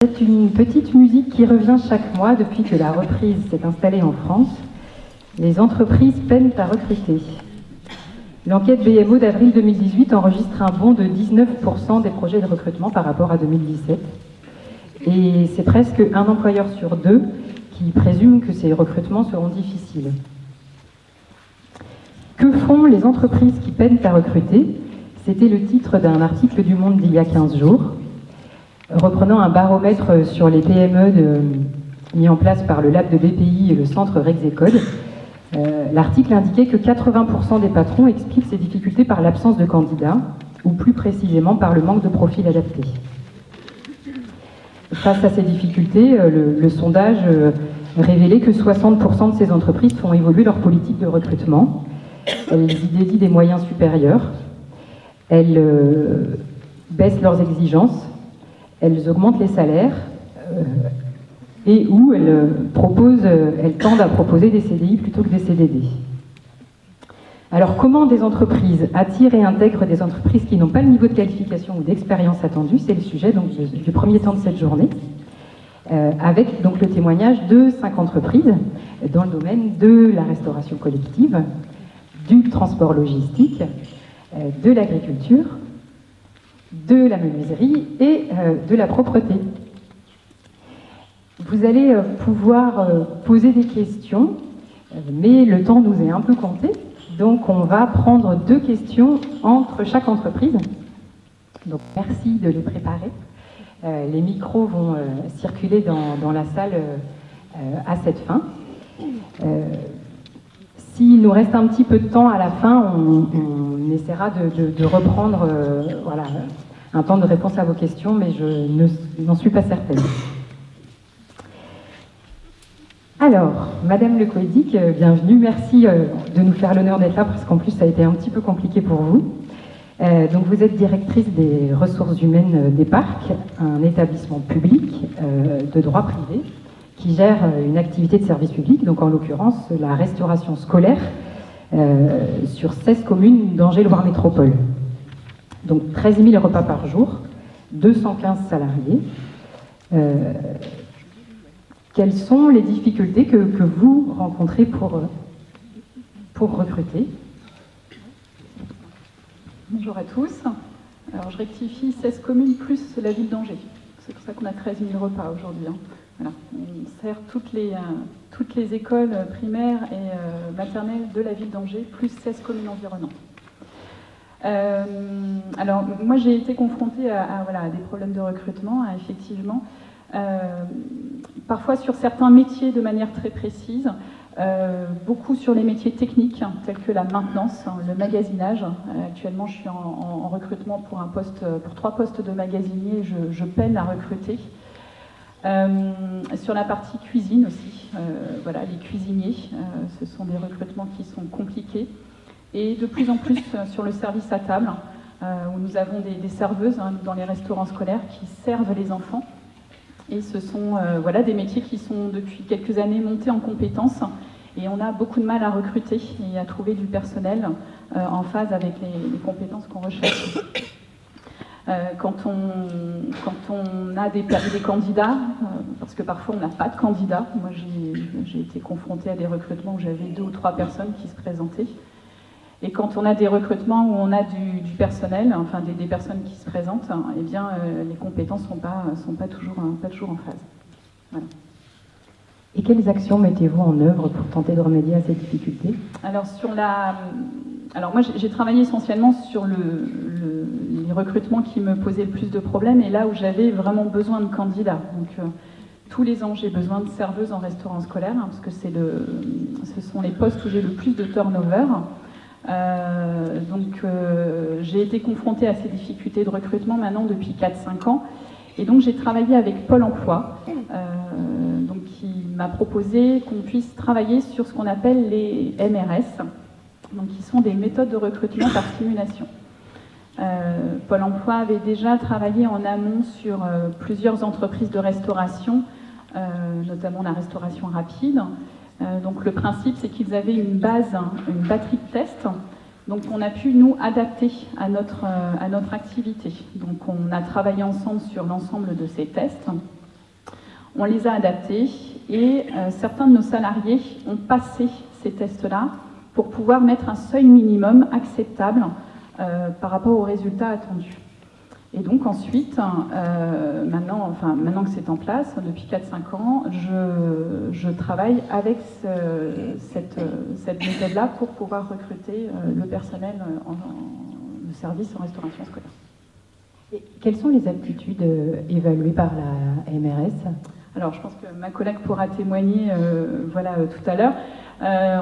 C'est une petite musique qui revient chaque mois depuis que la reprise s'est installée en France. Les entreprises peinent à recruter. L'enquête BMO d'avril 2018 enregistre un bond de 19% des projets de recrutement par rapport à 2017. Et c'est presque un employeur sur deux qui présume que ces recrutements seront difficiles. Que font les entreprises qui peinent à recruter? C'était le titre d'un article du Monde d'il y a 15 jours. Reprenant un baromètre sur les PME mis en place par le Lab de BPI et le centre Rexecode, l'article indiquait que 80% des patrons expliquent ces difficultés par l'absence de candidats, ou plus précisément par le manque de profils adaptés. Face à ces difficultés, le sondage révélait que 60% de ces entreprises font évoluer leur politique de recrutement. Elles y dédient des moyens supérieurs, elles baissent leurs exigences, elles augmentent les salaires et où elles tendent à proposer des CDI plutôt que des CDD. Alors comment des entreprises attirent et intègrent des entreprises qui n'ont pas le niveau de qualification ou d'expérience attendu? C'est le sujet donc, du premier temps de cette journée, avec donc le témoignage de 5 entreprises dans le domaine de la restauration collective, du transport logistique, de l'agriculture, de la menuiserie et de la propreté. Vous allez pouvoir poser des questions, mais le temps nous est un peu compté, donc on va prendre 2 questions entre chaque entreprise. Donc merci de les préparer. Les micros vont circuler dans la salle à cette fin. S'il nous reste un petit peu de temps à la fin, on essaiera de reprendre voilà, un temps de réponse à vos questions, mais je n'en suis pas certaine. Alors, Madame Le Coëdic, bienvenue. Merci de nous faire l'honneur d'être là, parce qu'en plus, ça a été un petit peu compliqué pour vous. Donc, vous êtes directrice des ressources humaines des parcs, un établissement public de droit privé qui gère une activité de service public, donc en l'occurrence la restauration scolaire sur 16 communes d'Angers-Loire Métropole. Donc 13 000 repas par jour, 215 salariés. Quelles sont les difficultés que vous rencontrez pour recruter? Bonjour à tous. Alors je rectifie 16 communes plus la ville d'Angers. C'est pour ça qu'on a 13 000 repas aujourd'hui. Voilà. On sert toutes les écoles primaires et maternelles de la ville d'Angers, plus 16 communes environnantes. Alors, moi, j'ai été confrontée à des problèmes de recrutement, effectivement. Parfois sur certains métiers de manière très précise, beaucoup sur les métiers techniques, tels que la maintenance, le magasinage. Actuellement, je suis en recrutement pour 3 postes de magasinier, je peine à recruter. Sur la partie cuisine aussi, voilà, les cuisiniers, ce sont des recrutements qui sont compliqués. Et de plus en plus sur le service à table, où nous avons des serveuses dans les restaurants scolaires qui servent les enfants. Et ce sont des métiers qui sont depuis quelques années montés en compétences. Et on a beaucoup de mal à recruter et à trouver du personnel en phase avec les compétences qu'on recherche. Quand on a des candidats, parce que parfois on n'a pas de candidats, moi j'ai été confrontée à des recrutements où j'avais 2 ou 3 personnes qui se présentaient, et quand on a des recrutements où on a du personnel, enfin des personnes qui se présentent, eh bien les compétences sont pas toujours en phase. Voilà. Et quelles actions mettez-vous en œuvre pour tenter de remédier à ces difficultés? Alors moi j'ai travaillé essentiellement sur les recrutements qui me posaient le plus de problèmes et là où j'avais vraiment besoin de candidats. Donc tous les ans j'ai besoin de serveuses en restaurant scolaire, parce que ce sont les postes où j'ai le plus de turnover. J'ai été confrontée à ces difficultés de recrutement maintenant depuis 4-5 ans. Et donc j'ai travaillé avec Pôle emploi, qui m'a proposé qu'on puisse travailler sur ce qu'on appelle les MRS, donc qui sont des méthodes de recrutement par simulation. Pôle emploi avait déjà travaillé en amont sur plusieurs entreprises de restauration, notamment la restauration rapide. Donc le principe, c'est qu'ils avaient une batterie de tests, donc on a pu nous adapter à notre activité. Donc on a travaillé ensemble sur l'ensemble de ces tests On les a adaptés et certains de nos salariés ont passé ces tests-là pour pouvoir mettre un seuil minimum acceptable par rapport aux résultats attendus. Et donc ensuite, maintenant que c'est en place, depuis 4-5 ans, je travaille avec cette méthode-là pour pouvoir recruter le personnel de service en restauration scolaire. Et quelles sont les aptitudes évaluées par la MRS ? Alors je pense que ma collègue pourra témoigner tout à l'heure.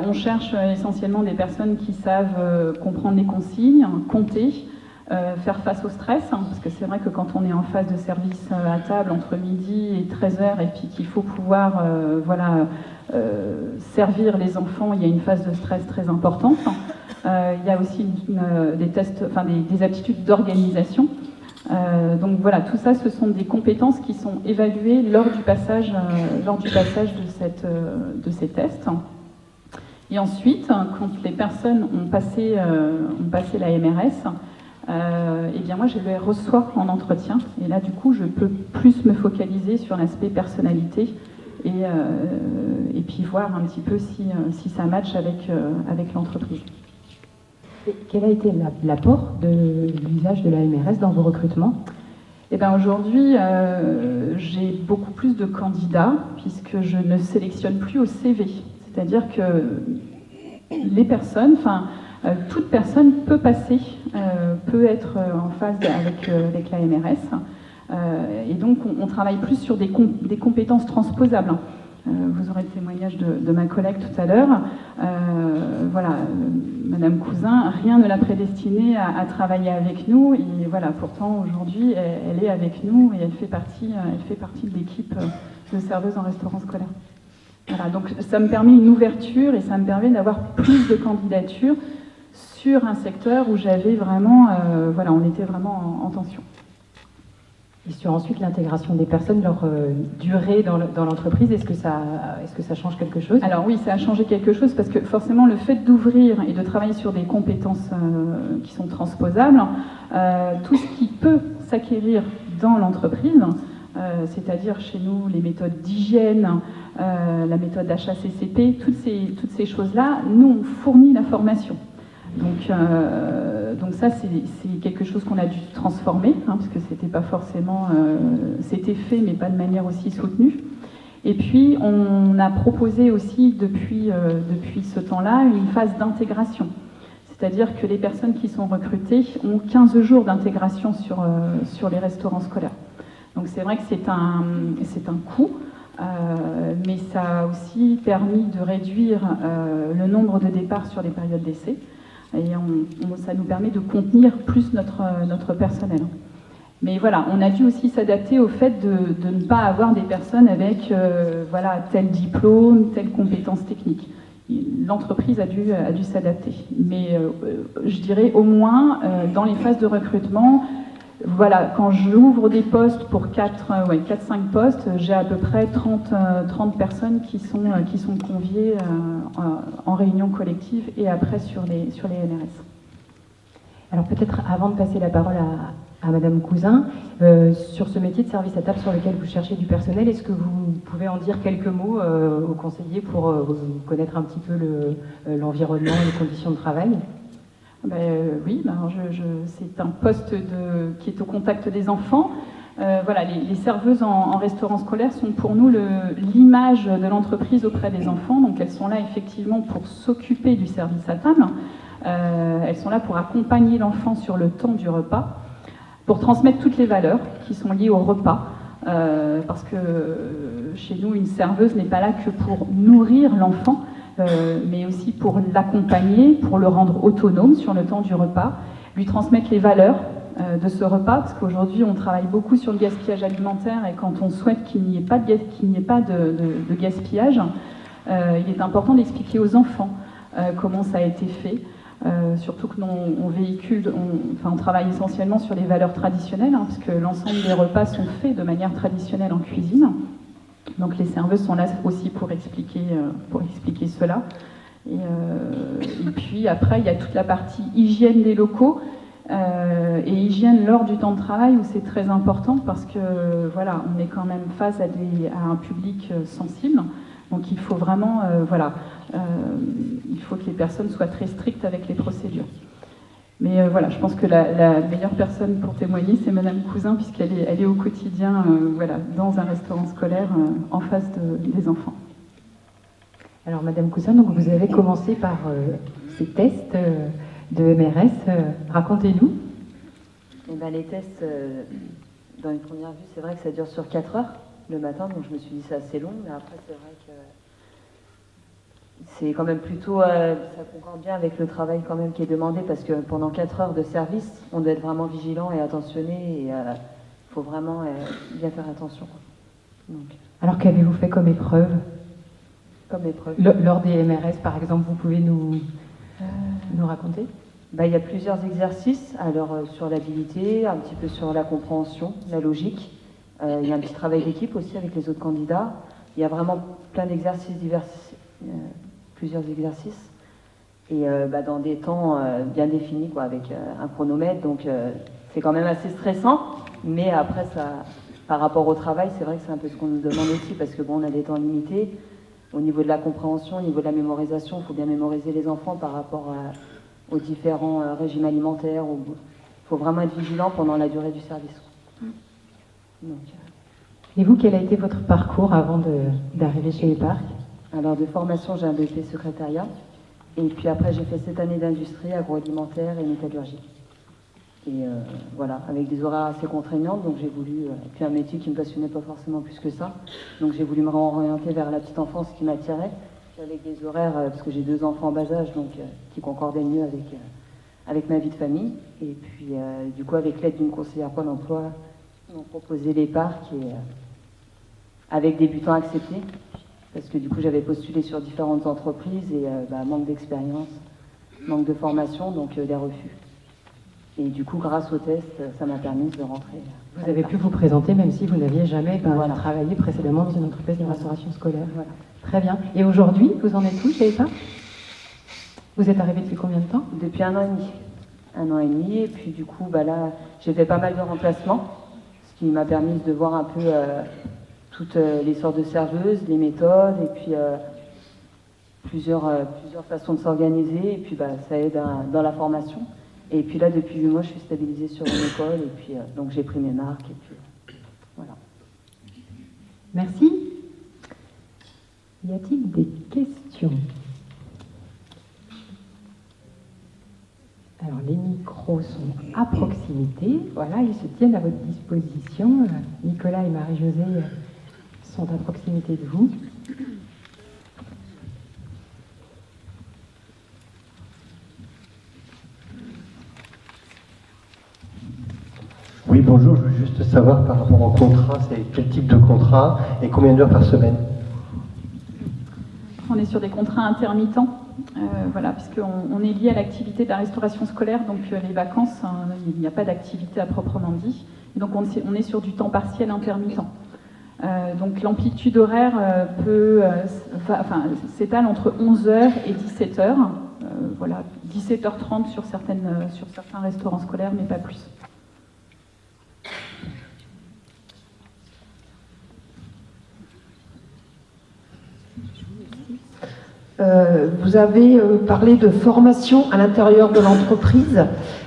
On cherche essentiellement des personnes qui savent comprendre les consignes, compter, faire face au stress, parce que c'est vrai que quand on est en phase de service à table entre midi et 13h et puis qu'il faut pouvoir servir les enfants, il y a une phase de stress très importante. Il y a aussi des aptitudes d'organisation. Donc voilà, tout ça, ce sont des compétences qui sont évaluées lors du passage de ces tests. Et ensuite, quand les personnes ont passé la MRS, eh bien moi je les reçois en entretien. Et là, du coup, je peux plus me focaliser sur l'aspect personnalité et puis voir un petit peu si ça match avec l'entreprise. Quel a été l'apport de l'usage de la MRS dans vos recrutements ? Eh bien aujourd'hui, j'ai beaucoup plus de candidats puisque je ne sélectionne plus au CV. C'est-à-dire que les personnes, toute personne peut passer, peut être en phase avec la MRS. Et donc on travaille plus sur des compétences transposables. Vous aurez le témoignage de ma collègue tout à l'heure. Madame Cousin, rien ne l'a prédestinée à travailler avec nous. Et voilà, pourtant aujourd'hui, elle est avec nous et elle fait partie de l'équipe de serveuse en restaurant scolaire. Voilà, donc ça me permet une ouverture et ça me permet d'avoir plus de candidatures sur un secteur où j'avais vraiment, on était vraiment en tension. Et sur ensuite l'intégration des personnes, leur durée dans l'entreprise, est-ce que ça change quelque chose ? Alors oui, ça a changé quelque chose parce que forcément le fait d'ouvrir et de travailler sur des compétences qui sont transposables, tout ce qui peut s'acquérir dans l'entreprise, c'est-à-dire chez nous les méthodes d'hygiène, la méthode HACCP, toutes ces choses-là, nous on fournit la formation. Donc ça, c'est quelque chose qu'on a dû transformer, parce que c'était pas forcément... c'était fait, mais pas de manière aussi soutenue. Et puis, on a proposé aussi, depuis ce temps-là, une phase d'intégration. C'est-à-dire que les personnes qui sont recrutées ont 15 jours d'intégration sur les restaurants scolaires. Donc c'est vrai que c'est un coût, mais ça a aussi permis de réduire le nombre de départs sur les périodes d'essai. Et ça nous permet de contenir plus notre personnel. Mais voilà, on a dû aussi s'adapter au fait de ne pas avoir des personnes avec tel diplôme, telle compétence technique. L'entreprise a dû s'adapter. Mais je dirais au moins, dans les phases de recrutement, voilà, quand j'ouvre des postes pour 4-5 postes, j'ai à peu près 30 personnes qui sont conviées en réunion collective et après sur les NRS. Alors peut-être avant de passer la parole à Madame Cousin, sur ce métier de service à table sur lequel vous cherchez du personnel, est-ce que vous pouvez en dire quelques mots aux conseillers pour connaître un petit peu l'environnement et les conditions de travail ? Oui, c'est un poste qui est au contact des enfants. Les serveuses en restaurant scolaire sont pour nous l'image de l'entreprise auprès des enfants. Donc elles sont là effectivement pour s'occuper du service à table. Elles sont là pour accompagner l'enfant sur le temps du repas, pour transmettre toutes les valeurs qui sont liées au repas. Parce que chez nous, une serveuse n'est pas là que pour nourrir l'enfant, mais aussi pour l'accompagner, pour le rendre autonome sur le temps du repas, lui transmettre les valeurs de ce repas, parce qu'aujourd'hui on travaille beaucoup sur le gaspillage alimentaire et quand on souhaite qu'il n'y ait pas de gaspillage, il est important d'expliquer aux enfants comment ça a été fait, surtout que on travaille essentiellement sur les valeurs traditionnelles, parce que l'ensemble des repas sont faits de manière traditionnelle en cuisine. Donc les serveuses sont là aussi pour expliquer cela. Et puis après, il y a toute la partie hygiène des locaux Et hygiène lors du temps de travail, où c'est très important parce que voilà, on est quand même face à un public sensible. Donc il faut vraiment, il faut que les personnes soient très strictes avec les procédures. Mais voilà, je pense que la meilleure personne pour témoigner, c'est Madame Cousin, puisqu'elle est au quotidien dans un restaurant scolaire en face des enfants. Alors Madame Cousin, donc vous avez commencé par ces tests de MRS. Racontez-nous. Eh ben, les tests, dans une première vue, c'est vrai que ça dure sur 4 heures le matin, donc je me suis dit c'est assez long, mais après c'est vrai que c'est quand même plutôt, ça concorde bien avec le travail quand même qui est demandé, parce que pendant 4 heures de service, on doit être vraiment vigilant et attentionné, et il faut vraiment bien faire attention. Donc. Alors qu'avez-vous fait comme épreuve? Comme épreuve. Lors des MRS, par exemple, vous pouvez nous raconter? Il y a plusieurs exercices, alors sur l'habilité, un petit peu sur la compréhension, la logique. Il y a un petit travail d'équipe aussi avec les autres candidats. Il y a vraiment plein d'exercices divers, plusieurs exercices. Et dans des temps bien définis, quoi, avec un chronomètre. Donc c'est quand même assez stressant, mais après, ça, par rapport au travail, c'est vrai que c'est un peu ce qu'on nous demande aussi, parce que bon, on a des temps limités. Au niveau de la compréhension, au niveau de la mémorisation, il faut bien mémoriser les enfants par rapport aux différents régimes alimentaires. Il faut vraiment être vigilant pendant la durée du service. Donc, et vous, quel a été votre parcours avant d'arriver chez Eparc? Alors de formation, j'ai un BEP secrétariat. Et puis après, j'ai fait 7 années d'industrie agroalimentaire et métallurgie. Et voilà, avec des horaires assez contraignantes, donc j'ai voulu, puis un métier qui ne me passionnait pas forcément plus que ça, donc j'ai voulu me réorienter vers la petite enfance qui m'attirait, avec des horaires, parce que j'ai 2 enfants en bas âge, donc qui concordaient mieux avec ma vie de famille. Et puis du coup, avec l'aide d'une conseillère Pôle emploi, ils m'ont proposé l'Eparc, et avec débutants acceptés, parce que du coup j'avais postulé sur différentes entreprises, et manque d'expérience, manque de formation, donc des refus. Et du coup, grâce au test, ça m'a permis de rentrer. Vous avez pu vous présenter même si vous n'aviez jamais travaillé précédemment dans une entreprise de restauration scolaire. Voilà. Très bien. Et aujourd'hui, vous en êtes où chez Eparc? Vous êtes arrivé depuis combien de temps? Depuis 1 an et demi. 1 an et demi, et puis du coup, là, j'ai fait pas mal de remplacements, ce qui m'a permis de voir un peu toutes les sortes de serveuses, les méthodes, et puis plusieurs façons de s'organiser, et puis ça aide dans la formation. Et puis là, depuis 8 mois, je suis stabilisée sur une école, et puis donc j'ai pris mes marques, et puis voilà. Merci. Y a-t-il des questions? Alors, les micros sont à proximité. Voilà, ils se tiennent à votre disposition. Nicolas et Marie-Josée sont à proximité de vous. Oui, bonjour, je veux juste savoir par rapport au contrat, c'est quel type de contrat et combien d'heures par semaine? On est sur des contrats intermittents, puisqu'on est lié à l'activité de la restauration scolaire, donc les vacances, il n'y a pas d'activité à proprement dit. Et donc on est sur du temps partiel intermittent. Donc l'amplitude horaire s'étale entre 11h et 17h. 17h30 sur certains restaurants scolaires, mais pas plus. Vous avez parlé de formation à l'intérieur de l'entreprise.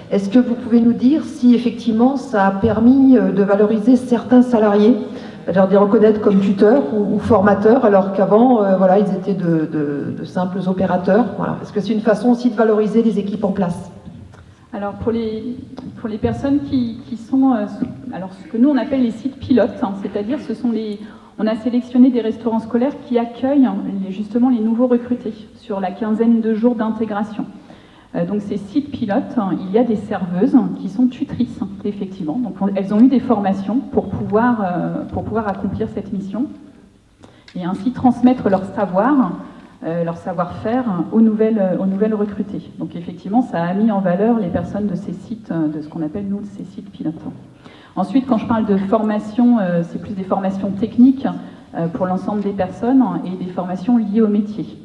Est-ce que vous pouvez nous dire si effectivement ça a permis de valoriser certains salariés, c'est-à-dire de les reconnaître comme tuteurs ou formateurs, alors qu'avant, ils étaient de simples opérateurs. Voilà. Est-ce que c'est une façon aussi de valoriser les équipes en place? Alors pour les personnes qui sont, ce que nous on appelle les sites pilotes, c'est-à-dire on a sélectionné des restaurants scolaires qui accueillent justement les nouveaux recrutés sur la quinzaine de jours d'intégration. Donc ces sites pilotes, il y a des serveuses qui sont tutrices, effectivement. Donc elles ont eu des formations pour pouvoir accomplir cette mission et ainsi transmettre leur savoir-faire aux nouvelles recrutées. Donc effectivement, ça a mis en valeur les personnes de ces sites, de ce qu'on appelle nous ces sites pilotes. Ensuite, quand je parle de formation, c'est plus des formations techniques pour l'ensemble des personnes et des formations liées au métier.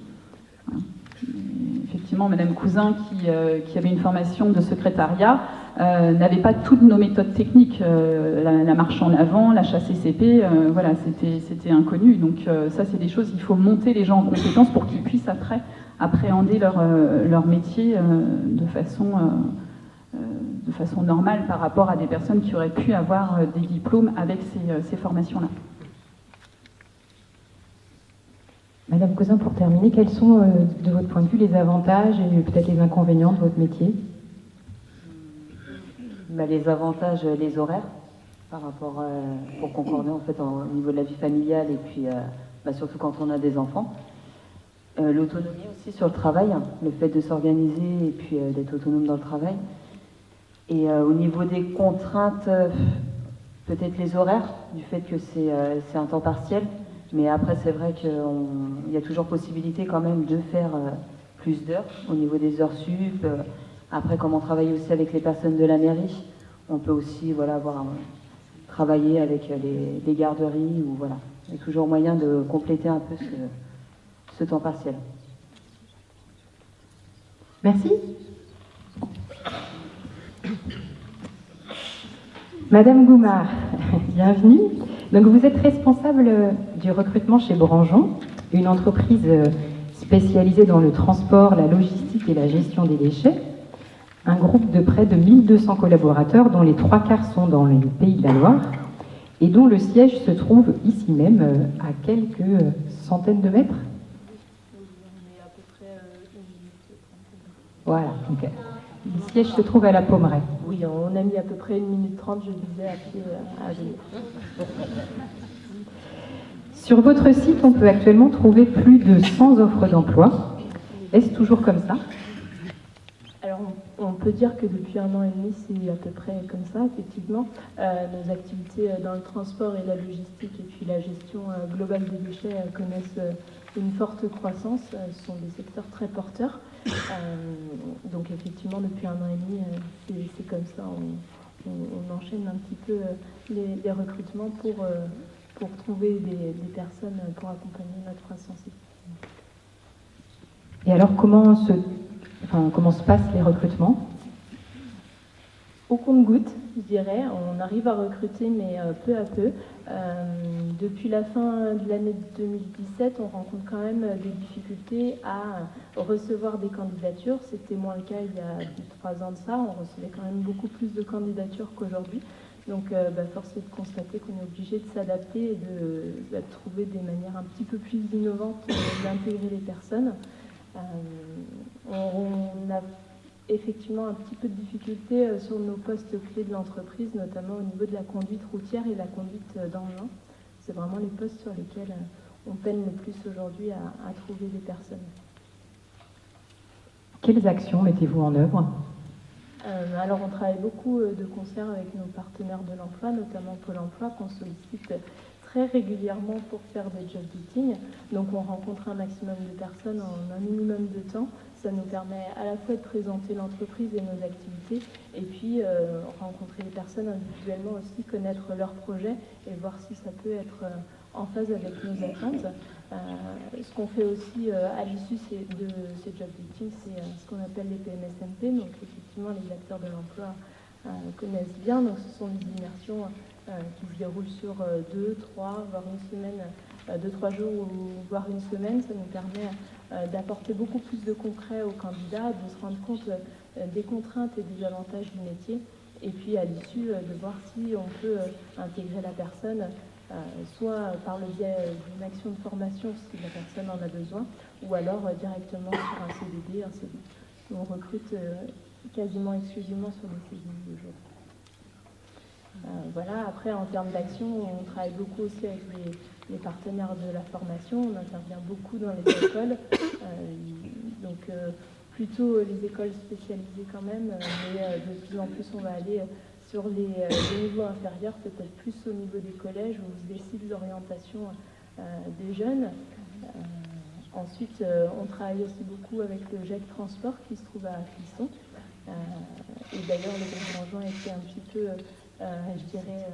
Effectivement, Madame Cousin, qui avait une formation de secrétariat, n'avaient pas toutes nos méthodes techniques. La marche en avant, l'achat CCP, voilà, c'était inconnu. Donc ça, c'est des choses, il faut monter les gens en compétences pour qu'ils puissent après appréhender leur métier de façon normale par rapport à des personnes qui auraient pu avoir des diplômes avec ces formations-là. Madame Cousin, pour terminer, quels sont, de votre point de vue, les avantages et peut-être les inconvénients de votre métier ? Les avantages, les horaires, par rapport pour concorder en fait au niveau de la vie familiale et puis surtout quand on a des enfants. L'autonomie aussi sur le travail, le fait de s'organiser et puis d'être autonome dans le travail. Et au niveau des contraintes, peut-être les horaires, du fait que c'est un temps partiel. Mais après, c'est vrai qu'il y a toujours possibilité quand même de faire plus d'heures au niveau des heures sup. Après, comme on travaille aussi avec les personnes de la mairie, on peut aussi travailler avec les garderies. Ou, voilà. Il y a toujours moyen de compléter un peu ce temps partiel. Merci. Madame Goumard, bienvenue. Donc vous êtes responsable du recrutement chez Branjon, une entreprise spécialisée dans le transport, la logistique et la gestion des déchets. Un groupe de près de 1200 collaborateurs, dont les 3/4 sont dans le Pays de la Loire, et dont le siège se trouve ici même, à quelques centaines de mètres. Voilà, donc le siège se trouve à la Pommeraye. Oui, on a mis à peu près 1 minute 30, je disais, à pied à venir. Sur votre site, on peut actuellement trouver plus de 100 offres d'emploi. Est-ce toujours comme ça ? Alors, on peut dire que depuis 1 an et demi, c'est à peu près comme ça, effectivement. Nos activités dans le transport et la logistique et puis la gestion globale des déchets connaissent une forte croissance. Ce sont des secteurs très porteurs. Donc, effectivement, depuis 1 an et demi, c'est comme ça. On enchaîne un petit peu les recrutements pour trouver des personnes pour accompagner notre croissance. Et alors, comment se passent les recrutements ? Au compte-gouttes, je dirais. On arrive à recruter, mais peu à peu. Depuis la fin de l'année 2017, on rencontre quand même des difficultés à recevoir des candidatures. C'était moins le cas il y a 3 ans de ça. On recevait quand même beaucoup plus de candidatures qu'aujourd'hui. Donc, force est de constater qu'on est obligé de s'adapter et de trouver des manières un petit peu plus innovantes d'intégrer les personnes. On a effectivement un petit peu de difficulté sur nos postes clés de l'entreprise, notamment au niveau de la conduite routière et la conduite d'engin. C'est vraiment les postes sur lesquels on peine le plus aujourd'hui à trouver des personnes. Quelles actions mettez-vous en œuvre ? Alors on travaille beaucoup de concert avec nos partenaires de l'emploi, notamment Pôle emploi, qu'on sollicite très régulièrement pour faire des job dating. Donc on rencontre un maximum de personnes en un minimum de temps. Ça nous permet à la fois de présenter l'entreprise et nos activités, et puis rencontrer les personnes individuellement aussi, connaître leurs projets et voir si ça peut être en phase avec nos attentes. Ce qu'on fait aussi à l'issue de ces job dating, c'est ce qu'on appelle les PMSMP. Donc effectivement, les acteurs de l'emploi connaissent bien. Donc ce sont des immersions qui se déroulent sur 2, 3, voire une semaine, 2-3 jours ou voire une semaine. Ça nous permet d'apporter beaucoup plus de concret aux candidats, de se rendre compte des contraintes et des avantages du métier, et puis à l'issue de voir si on peut intégrer la personne, soit par le biais d'une action de formation si la personne en a besoin, ou alors directement sur un CDD, un CDI. On recrute quasiment exclusivement sur des CDI aujourd'hui. Voilà. Après, en termes d'action, on travaille beaucoup aussi avec les partenaires de la formation. On intervient beaucoup dans les écoles, plutôt les écoles spécialisées quand même, mais de plus en plus on va aller sur les niveaux inférieurs, peut-être plus au niveau des collèges ou des cycles d'orientation des jeunes. Ensuite, on travaille aussi beaucoup avec le GEC Transport qui se trouve à Clisson. Et d'ailleurs, le groupe Branjon a été un petit peu, je dirais,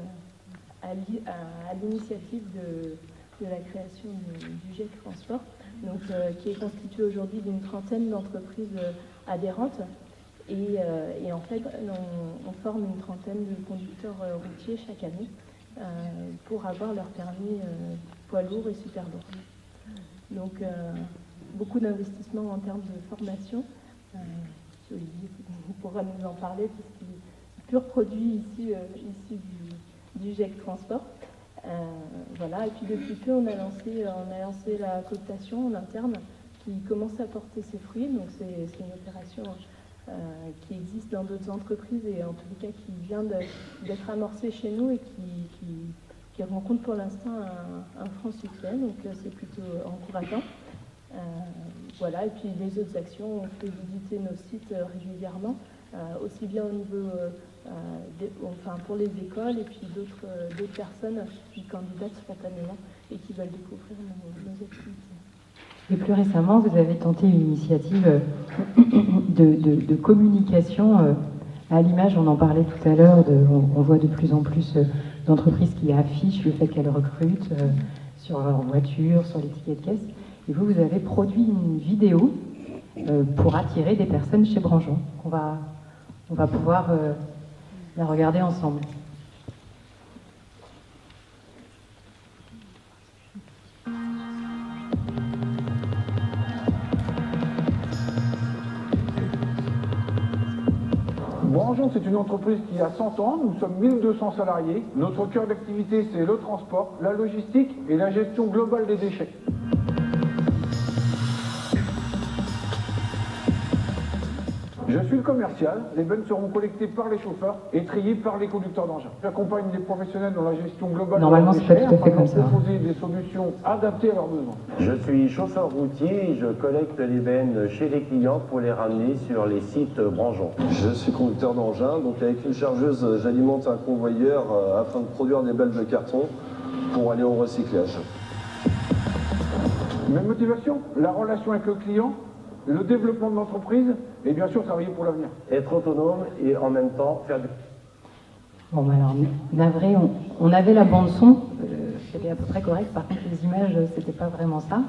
à l'initiative de la création du GEC Transport, donc, qui est constitué aujourd'hui d'une 30aine d'entreprises adhérentes. Et en fait, on forme une trentaine de conducteurs routiers chaque année pour avoir leur permis poids lourd et super lourd. Donc, beaucoup d'investissements en termes de formation. Olivier pourra nous en parler, puisqu'il est pur produit issu du GIEC Transport. Voilà. Et puis depuis peu, on a lancé la cooptation en interne qui commence à porter ses fruits. Donc c'est une opération qui existe dans d'autres entreprises et en tous les cas qui vient d'être amorcée chez nous et qui rencontre pour l'instant un franc succès. Donc c'est plutôt encourageant. Voilà, et puis les autres actions, on fait visiter nos sites régulièrement, aussi bien au niveau, pour les écoles et puis d'autres personnes qui candidatent spontanément et qui veulent découvrir nos activités. Et plus récemment, vous avez tenté une initiative de communication à l'image, on en parlait tout à l'heure, on voit de plus en plus d'entreprises qui affichent le fait qu'elles recrutent sur leur voiture, sur les tickets de caisse. Et vous avez produit une vidéo pour attirer des personnes chez Branjon. On va pouvoir la regarder ensemble. Branjon, c'est une entreprise qui a 100 ans, nous sommes 1200 salariés. Notre cœur d'activité, c'est le transport, la logistique et la gestion globale des déchets. Je suis le commercial, les bennes seront collectées par les chauffeurs et triées par les conducteurs d'engins. J'accompagne les professionnels dans la gestion globale Normalement, des c'est pas déchets tout à fait afin comme de ça. proposer des solutions adaptées à leurs besoins. Je suis chauffeur routier et je collecte les bennes chez les clients pour les ramener sur les sites Branjon. Je suis conducteur d'engin, donc avec une chargeuse, j'alimente un convoyeur afin de produire des balles de carton pour aller au recyclage. Mes motivations, la relation avec le client, le développement de l'entreprise et bien sûr travailler pour l'avenir. Être autonome et en même temps faire du... Bon, alors, navré, on avait la bande-son, c'était à peu près correct, par contre les images, c'était pas vraiment ça.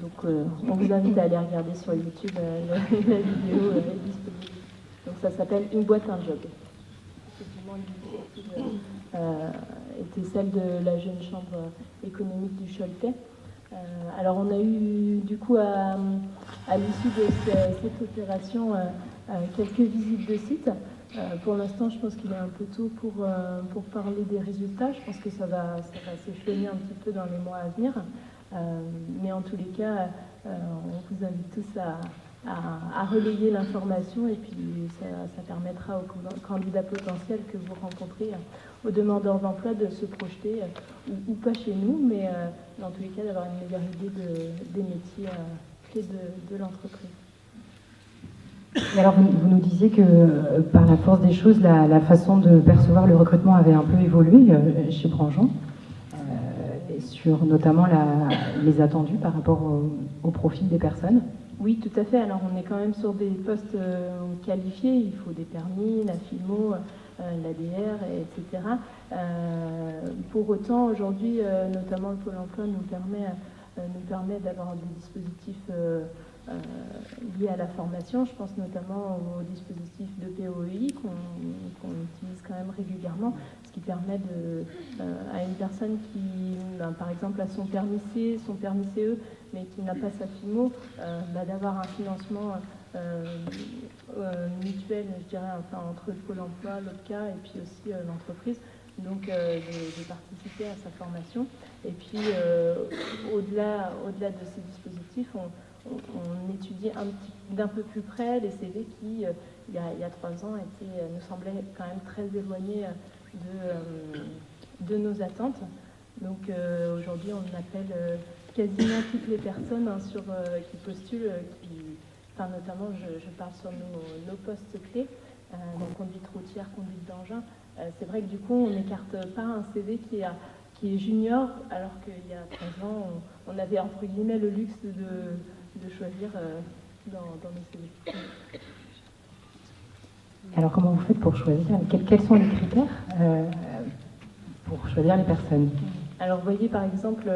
Donc on vous invite à aller regarder sur YouTube, la vidéo est disponible. Donc ça s'appelle Une boîte, un job. Effectivement, l'initiative était celle de la jeune chambre économique du Choletais. Alors on a eu du coup à l'issue de cette opération quelques visites de sites. Pour l'instant, je pense qu'il est un peu tôt pour parler des résultats. Je pense que ça va s'échelonner un petit peu dans les mois à venir. Mais en tous les cas, on vous invite tous à relayer l'information et puis ça permettra aux candidats potentiels que vous rencontrez, aux demandeurs d'emploi de se projeter, ou pas chez nous, mais dans tous les cas d'avoir une meilleure idée des métiers clés de l'entreprise. Et alors vous nous disiez que par la force des choses, la façon de percevoir le recrutement avait un peu évolué chez Branjon, et sur notamment les attendus par rapport au profil des personnes. Oui, tout à fait. Alors, on est quand même sur des postes qualifiés. Il faut des permis, la FIMO, l'ADR, etc. Pour autant, aujourd'hui, notamment le Pôle emploi nous permet d'avoir des dispositifs liés à la formation. Je pense notamment au dispositif de POEI qu'on utilise quand même régulièrement, ce qui permet à une personne qui, par exemple, a son permis C, son permis CE, mais qui n'a pas sa FIMO, d'avoir un financement mutuel, je dirais, entre le Pôle emploi, l'OPCA et puis aussi l'entreprise, donc de participer à sa formation. Et puis, au-delà de ces dispositifs, on étudie d'un peu plus près les CV qui, il y a 3 ans, nous semblaient quand même très éloignés de nos attentes. Donc aujourd'hui, on appelle quasiment toutes les personnes qui postulent, notamment je parle sur nos postes clés, donc conduite routière, conduite d'engin. C'est vrai que du coup, on n'écarte pas un CV qui est junior, alors qu'il y a 13 ans, on avait entre guillemets le luxe de choisir dans nos CV. Alors comment vous faites pour choisir? Quels sont les critères pour choisir les personnes? Alors vous voyez par exemple,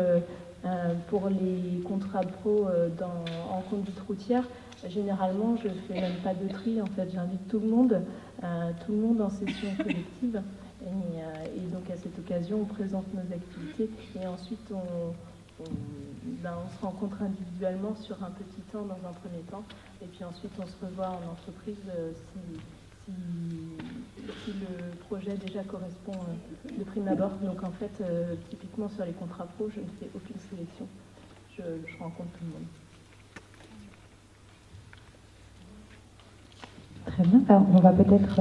pour les contrats pro en conduite routière, Généralement, je ne fais même pas de tri, en fait, j'invite tout le monde en session collective. Et donc à cette occasion, on présente nos activités et ensuite on se rencontre individuellement sur un petit temps dans un premier temps. Et puis ensuite, on se revoit en entreprise si le projet déjà correspond de prime abord. Donc en fait, typiquement sur les contrats pro, je ne fais aucune sélection. Je rencontre tout le monde. Très bien. Alors, on va peut-être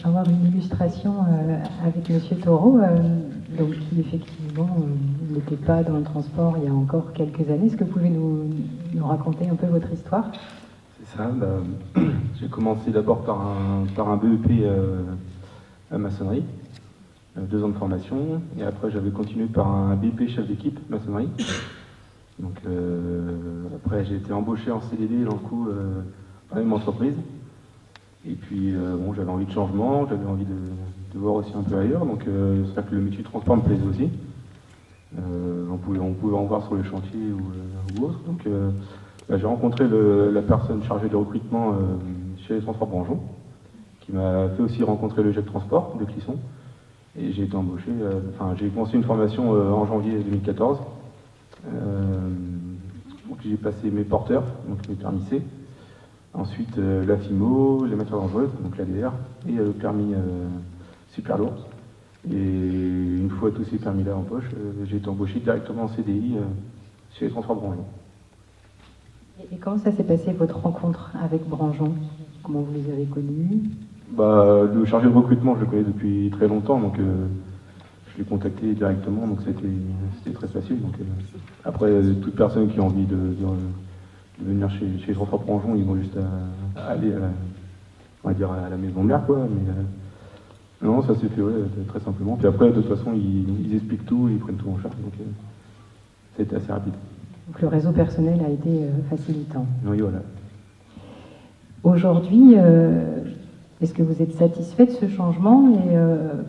avoir une illustration avec Monsieur Taureau, donc qui effectivement n'était pas dans le transport il y a encore quelques années. Est-ce que vous pouvez nous raconter un peu votre histoire? C'est ça. J'ai commencé d'abord par un BEP à maçonnerie, 2 ans de formation, et après j'avais continué par un BP chef d'équipe maçonnerie. Donc après j'ai été embauché en CDD dans le coup par la même entreprise. Et puis j'avais envie de changement, j'avais envie de voir aussi un peu ailleurs, donc c'est vrai que le métier de transport me plaisait aussi. On pouvait en voir sur le chantier ou autre. Donc j'ai rencontré la personne chargée de recrutement chez les Transports Branjon, qui m'a fait aussi rencontrer le GEC Transport de Clisson. Et j'ai été embauché, j'ai commencé une formation en janvier 2014. Donc j'ai passé mes porteurs, donc mes permis C. Ensuite, la FIMO, les matières dangereuses, donc l'ADR, et le permis super lourd. Et une fois tous ces permis-là en poche, j'ai été embauché directement en CDI chez les Transports Branjon. Et comment ça s'est passé, votre rencontre avec Branjon? Comment vous les avez connus? Le chargé de recrutement, je le connais depuis très longtemps, donc je l'ai contacté directement, donc c'était très facile. Donc, après, toute personne qui a envie de venir chez les Transports Branjon, ils vont juste aller à la maison mère, quoi. Mais non, ça s'est fait très simplement. Puis après, de toute façon, ils expliquent tout, ils prennent tout en charge, donc c'était assez rapide. Donc le réseau personnel a été facilitant. Oui, voilà. Aujourd'hui, est-ce que vous êtes satisfait de ce changement et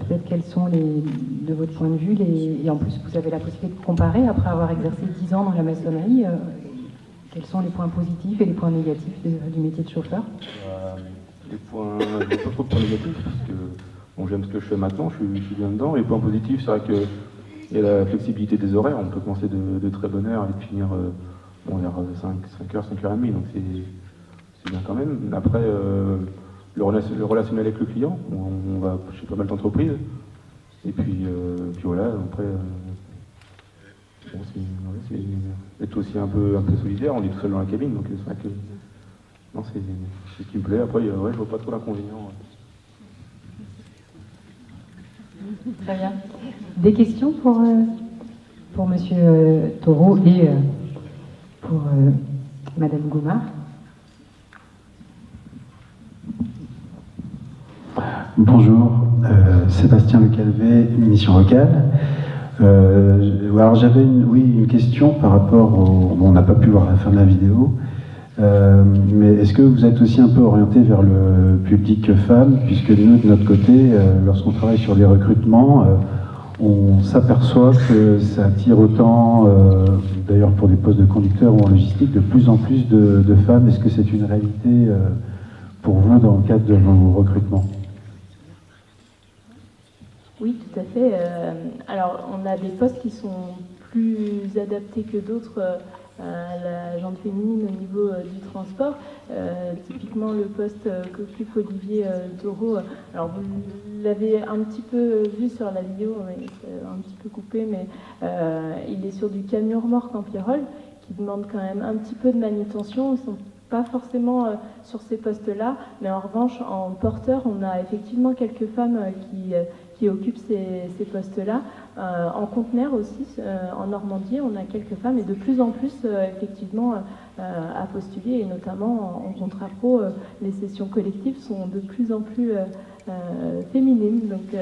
peut-être quels sont, de votre point de vue, et en plus vous avez la possibilité de comparer après avoir exercé 10 ans dans la maçonnerie, quels sont les points positifs et les points négatifs du métier de chauffeur? Les points, je ne vois pas trop de points négatifs, parce que j'aime ce que je fais maintenant, je suis bien dedans. Les points positifs, c'est vrai qu'il y a la flexibilité des horaires, on peut commencer de très bonne heure et finir vers 5h, 5h30, donc c'est bien quand même. Après, le relationnel avec le client, on va chez pas mal d'entreprises, et puis voilà, après, c'est être aussi un peu solidaire, on est tout seul dans la cabine, donc c'est vrai que non, c'est ce qui me plaît. Après, je vois pas trop l'inconvénient. Très bien. Des questions pour Monsieur Taureau et pour Madame Goumard? Bonjour, Sébastien Le Calvet, Mission Locale. Alors j'avais une question par rapport on n'a pas pu voir la fin de la vidéo, mais est-ce que vous êtes aussi un peu orienté vers le public femme, puisque nous, de notre côté, lorsqu'on travaille sur des recrutements, on s'aperçoit que ça attire autant, d'ailleurs pour des postes de conducteurs ou en logistique, de plus en plus de femmes. Est-ce que c'est une réalité pour vous dans le cadre de vos recrutements? Oui, tout à fait. Alors, on a des postes qui sont plus adaptés que d'autres à la gente féminine au niveau du transport. Typiquement, le poste qu'occupe Olivier Taureau, alors vous l'avez un petit peu vu sur la vidéo, mais c'est un petit peu coupé, mais il est sur du camion remorque en Pyrrole, qui demande quand même un petit peu de manutention. Ils sont pas forcément sur ces postes-là, mais en revanche, en porteur, on a effectivement quelques femmes qui occupent ces postes-là. En conteneur aussi, en Normandie, on a quelques femmes et de plus en plus, effectivement, à postuler, et notamment en contrat pro, les sessions collectives sont de plus en plus féminines. Donc,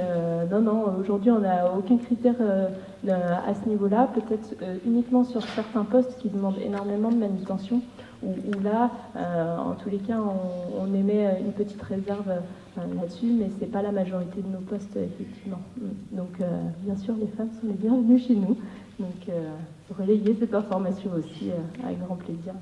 non, aujourd'hui, on n'a aucun critère à ce niveau-là, peut-être uniquement sur certains postes qui demandent énormément de manutention, où là, en tous les cas, on émet une petite réserve là-dessus, mais c'est pas la majorité de nos postes, effectivement. Donc, bien sûr, les femmes sont les bienvenues chez nous. Donc, relayer cette information aussi avec grand plaisir.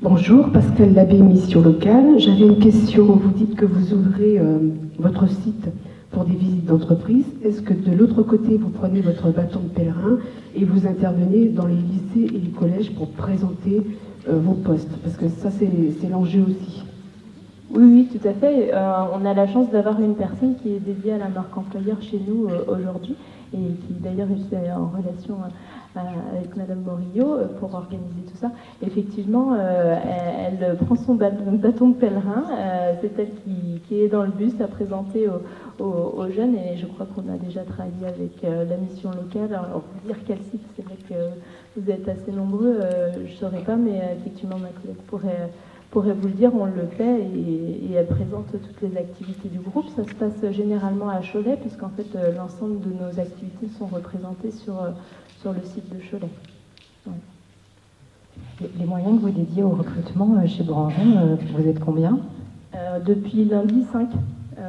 Bonjour, Pascal Labbé, Mission Locale. J'avais une question. Vous dites que vous ouvrez votre site pour des visites d'entreprise. Est-ce que de l'autre côté, vous prenez votre bâton de pèlerin et vous intervenez dans les lycées et les collèges pour présenter vos postes? Parce que ça, c'est l'enjeu aussi. Oui, tout à fait. On a la chance d'avoir une personne qui est dédiée à la marque employeur chez nous aujourd'hui et qui d'ailleurs est en relation avec Madame Morillo pour organiser tout ça. Effectivement, elle prend son bâton de pèlerin, c'est elle qui est dans le bus à présenter aux jeunes et je crois qu'on a déjà travaillé avec la mission locale. Alors, vous dire quel site, c'est vrai que vous êtes assez nombreux, je ne saurais pas, mais effectivement ma collègue pourrait vous le dire, on le fait et elle présente toutes les activités du groupe. Ça se passe généralement à Cholet, puisqu'en fait l'ensemble de nos activités sont représentées sur le site de Cholet. Ouais. Les moyens que vous dédiez au recrutement chez Bourangin, vous êtes combien? Depuis lundi, 5.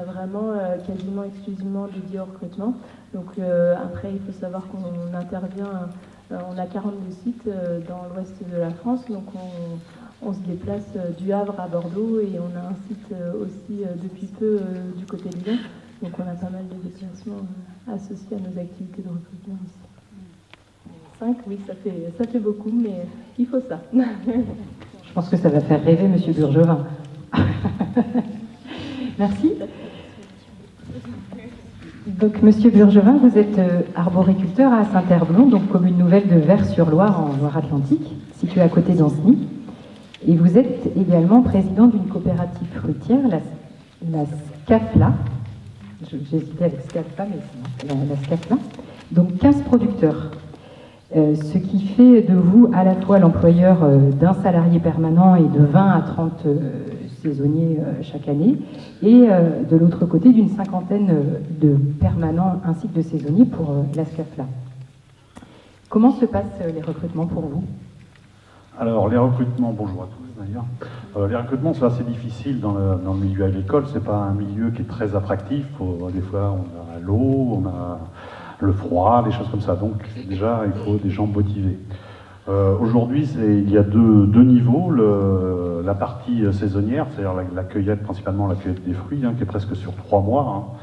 Vraiment quasiment exclusivement dédié au recrutement. Donc après, il faut savoir qu'on intervient, on a 42 sites dans l'ouest de la France, donc on se déplace du Havre à Bordeaux et on a un site aussi depuis peu du côté de Lyon. Donc on a pas mal de déplacements associés à nos activités de recrutement aussi. 5, oui, ça fait beaucoup, mais il faut ça. Je pense que ça va faire rêver Monsieur Burgevin. Merci. Donc, Monsieur Burgevin, vous êtes arboriculteur à Saint-Herblain, donc commune nouvelle de Vers-sur-Loire en Loire-Atlantique, située à côté d'Ancenis. Et vous êtes également président d'une coopérative fruitière, la SCAFLA. J'hésitais avec SCAFLA, mais c'est la SCAFLA. Donc 15 producteurs. Ce qui fait de vous à la fois l'employeur d'un salarié permanent et de 20 à 30 saisonniers chaque année, et de l'autre côté d'une cinquantaine de permanents ainsi que de saisonniers pour la SCAFLA. Comment se passent les recrutements pour vous? Alors, les recrutements, bonjour à tous d'ailleurs. Les recrutements, c'est assez difficile dans le milieu agricole. C'est pas un milieu qui est très attractif. Des fois, on a l'eau, on a le froid, des choses comme ça. Donc, déjà, il faut des gens motivés. Aujourd'hui, il y a deux niveaux. La partie saisonnière, c'est-à-dire la cueillette, principalement la cueillette des fruits, qui est presque sur 3 mois.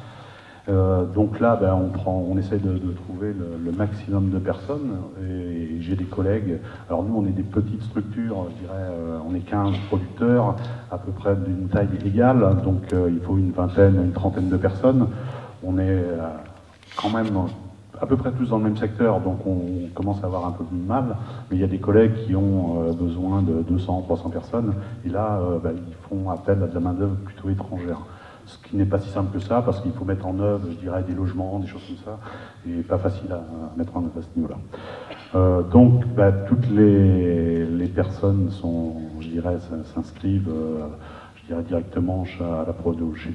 Donc là, on essaie de trouver le maximum de personnes et j'ai des collègues. Alors nous, on est des petites structures, je dirais, on est 15 producteurs, à peu près d'une taille égale, donc il faut une vingtaine, une trentaine de personnes. On est quand même à peu près tous dans le même secteur, donc on commence à avoir un peu de mal, mais il y a des collègues qui ont besoin de 200, 300 personnes, et là, ils font appel à de la main-d'œuvre plutôt étrangère. Ce qui n'est pas si simple que ça, parce qu'il faut mettre en œuvre, je dirais, des logements, des choses comme ça, et pas facile à mettre en œuvre à ce niveau-là. Donc, toutes les personnes s'inscrivent, je dirais, directement chez le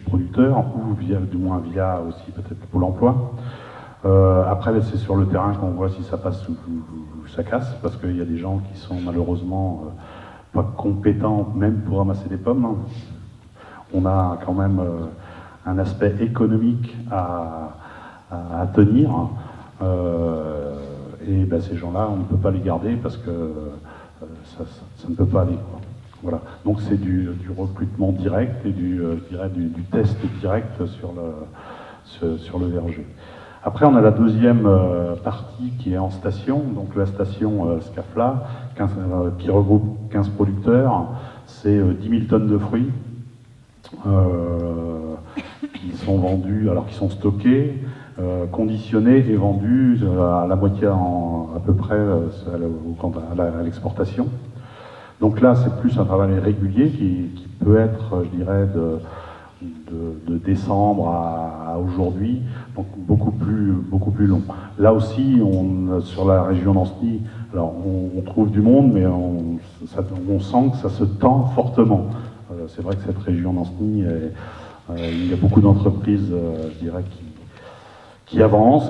producteur, ou du moins via aussi peut-être Pôle emploi. Après, c'est sur le terrain qu'on voit si ça passe ou ça casse, parce qu'il y a des gens qui sont malheureusement pas compétents même pour ramasser des pommes. On a quand même un aspect économique à tenir. Et ces gens-là, on ne peut pas les garder parce que ça ne peut pas aller, quoi. Voilà. Donc c'est du recrutement direct et du test direct sur le verger. Après, on a la deuxième partie qui est en station, donc la station SCAFLA, qui regroupe 15 producteurs. C'est 10 000 tonnes de fruits. Qui sont vendus, alors qui sont stockés, conditionnés et vendus à la moitié à peu près à l'exportation. Donc là, c'est plus un travail régulier qui peut être, je dirais, de décembre à aujourd'hui, donc beaucoup plus long. Là aussi, sur la région d'Ancenis, alors on trouve du monde, mais on sent que ça se tend fortement. C'est vrai que cette région d'Ancenis, il y a beaucoup d'entreprises, je dirais, qui avancent,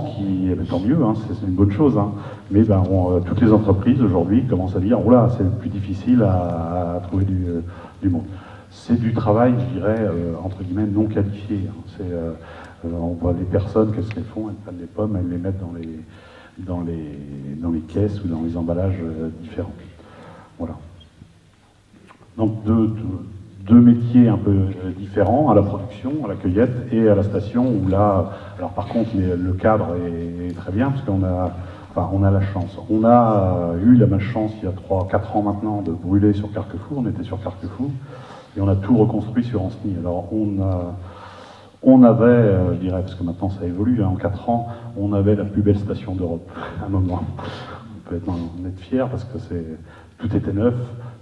tant mieux, c'est une bonne chose, mais toutes les entreprises aujourd'hui commencent à dire, oula, c'est plus difficile à trouver du monde. C'est du travail, je dirais, entre guillemets, non qualifié. On voit les personnes, qu'est-ce qu'elles font? Elles prennent des pommes, elles les mettent dans les caisses ou dans les emballages différents. Voilà. donc deux métiers un peu différents, à la production, à la cueillette et à la station, où là, alors par contre, le cadre est très bien, parce qu'on a, enfin, on a la chance. On a eu la malchance, il y a 3-4 ans maintenant, de brûler sur Carquefou. On était sur Carquefou, et on a tout reconstruit sur Ancenis. Alors on avait, je dirais, parce que maintenant ça évolue, hein, en 4 ans, on avait la plus belle station d'Europe, à un moment. On peut en être fier, parce que tout était neuf.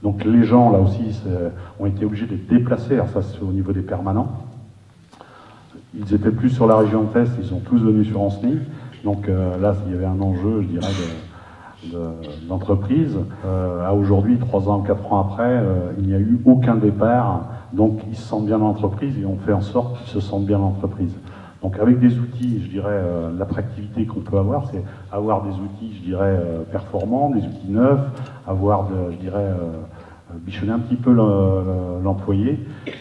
Donc les gens, là aussi, ont été obligés de déplacer. Alors ça, c'est au niveau des permanents. Ils étaient plus sur la région de Test, ils sont tous venus sur Ancenis. Donc là, il y avait un enjeu, je dirais, d'entreprise. À aujourd'hui, 3 ans ou 4 ans après, il n'y a eu aucun départ. Donc ils se sentent bien dans l'entreprise et on fait en sorte qu'ils se sentent bien dans l'entreprise. Donc avec des outils, je dirais, l'attractivité qu'on peut avoir, c'est avoir des outils, je dirais, performants, des outils neufs, avoir, je dirais, bichonner un petit peu l'employé,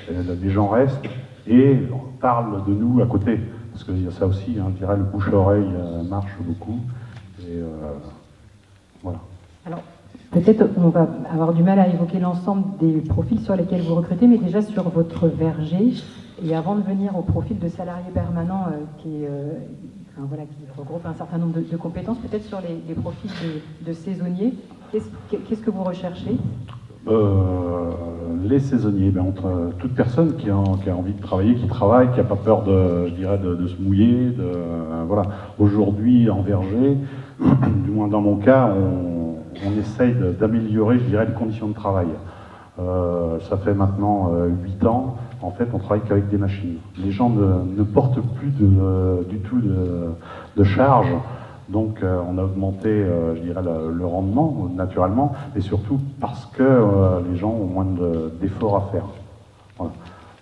les gens restent et parlent de nous à côté. Parce qu'il y a ça aussi, hein, je dirais, le bouche-à-oreille marche beaucoup. Et voilà. Alors, peut-être on va avoir du mal à évoquer l'ensemble des profils sur lesquels vous recrutez, mais déjà sur votre verger, et avant de venir au profil de salarié permanent qui regroupe un certain nombre de compétences, peut-être sur les profils de saisonniers, qu'est-ce que vous recherchez ? Les saisonniers, entre toute personne qui a envie de travailler, qui travaille, qui n'a pas peur de se mouiller, voilà. Aujourd'hui, en verger, du moins dans mon cas, on essaye d'améliorer, je dirais, les conditions de travail. Ça fait maintenant 8 ans, en fait, on travaille qu'avec des machines. Les gens ne portent plus du tout de charge. Donc on a augmenté, je dirais, le rendement, naturellement, et surtout parce que les gens ont moins d'efforts à faire. Voilà.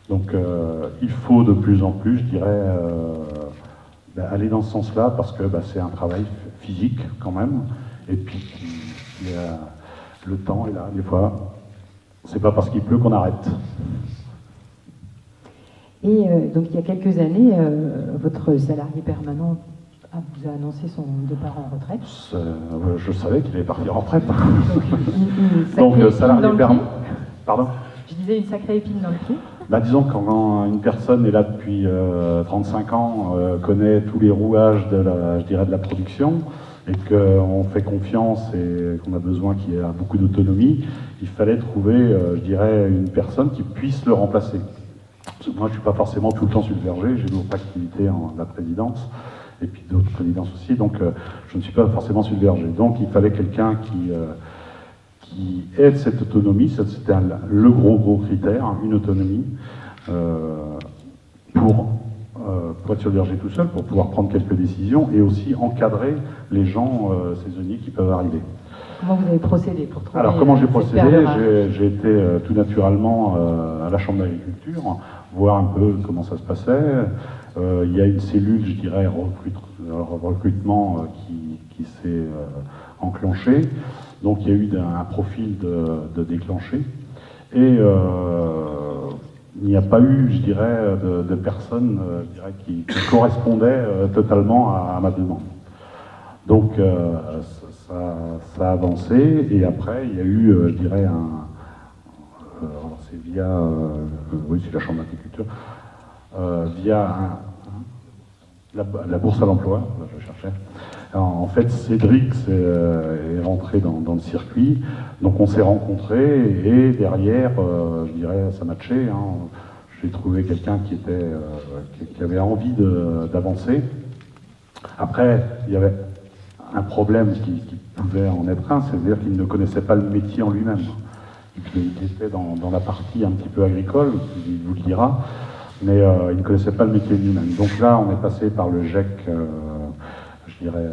Donc il faut de plus en plus, je dirais, aller dans ce sens-là, parce que c'est un travail physique quand même, et puis le temps est là, des fois, c'est pas parce qu'il pleut qu'on arrête. Et donc il y a quelques années, votre salarié permanent vous a annoncé son départ en retraite. Je savais qu'il allait partir en retraite. Donc salarié permanent. Pardon ? Je disais une sacrée épine dans le pied. Disons que quand une personne est là depuis 35 ans, connaît tous les rouages de la production, et qu'on fait confiance et qu'on a besoin qu'il y ait beaucoup d'autonomie, il fallait trouver, je dirais, une personne qui puisse le remplacer. Parce que moi, je ne suis pas forcément tout le temps sur le verger, j'ai d'autres activités en la présidence, et puis d'autres présidences aussi, donc je ne suis pas forcément sur le verger. Donc il fallait quelqu'un qui ait cette autonomie, c'était le gros critère, hein, une autonomie, pour être sur le verger tout seul, pour pouvoir prendre quelques décisions, et aussi encadrer les gens saisonniers qui peuvent arriver. Comment vous avez procédé pour trouver? Alors comment j'ai procédé? J'ai été tout naturellement à la Chambre d'agriculture, voir un peu comment ça se passait. Il y a une cellule, je dirais, recrutement qui s'est enclenchée. Donc il y a eu un profil de déclenché. Et il n'y a pas eu, je dirais, de personnes qui correspondaient totalement à ma demande. Donc ça a avancé, et après il y a eu, je dirais, c'est via, oui, c'est la Chambre d'agriculture, via la bourse à l'emploi, je cherchais. En fait, Cédric est rentré dans le circuit, donc on s'est rencontrés, et derrière, je dirais, ça matchait. Hein. J'ai trouvé quelqu'un qui avait envie d'avancer. Après, il y avait un problème qui pouvait en être un, c'est-à-dire qu'il ne connaissait pas le métier en lui-même. Il était dans la partie un petit peu agricole, il vous le dira, mais il ne connaissait pas le métier lui-même. Donc là, on est passé par le GEC, je dirais,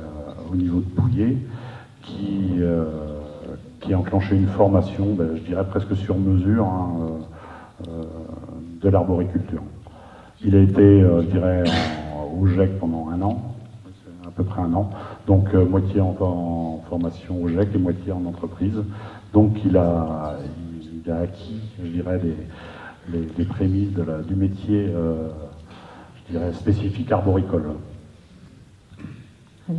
au niveau de Pouillet, qui a enclenché une formation, je dirais presque sur mesure, hein, de l'arboriculture. Il a été, je dirais, au GEC pendant 1 an, à peu près 1 an, donc moitié en formation au GEC et moitié en entreprise. Donc il a acquis, je dirais, les prémices du métier, je dirais, spécifique arboricole. Et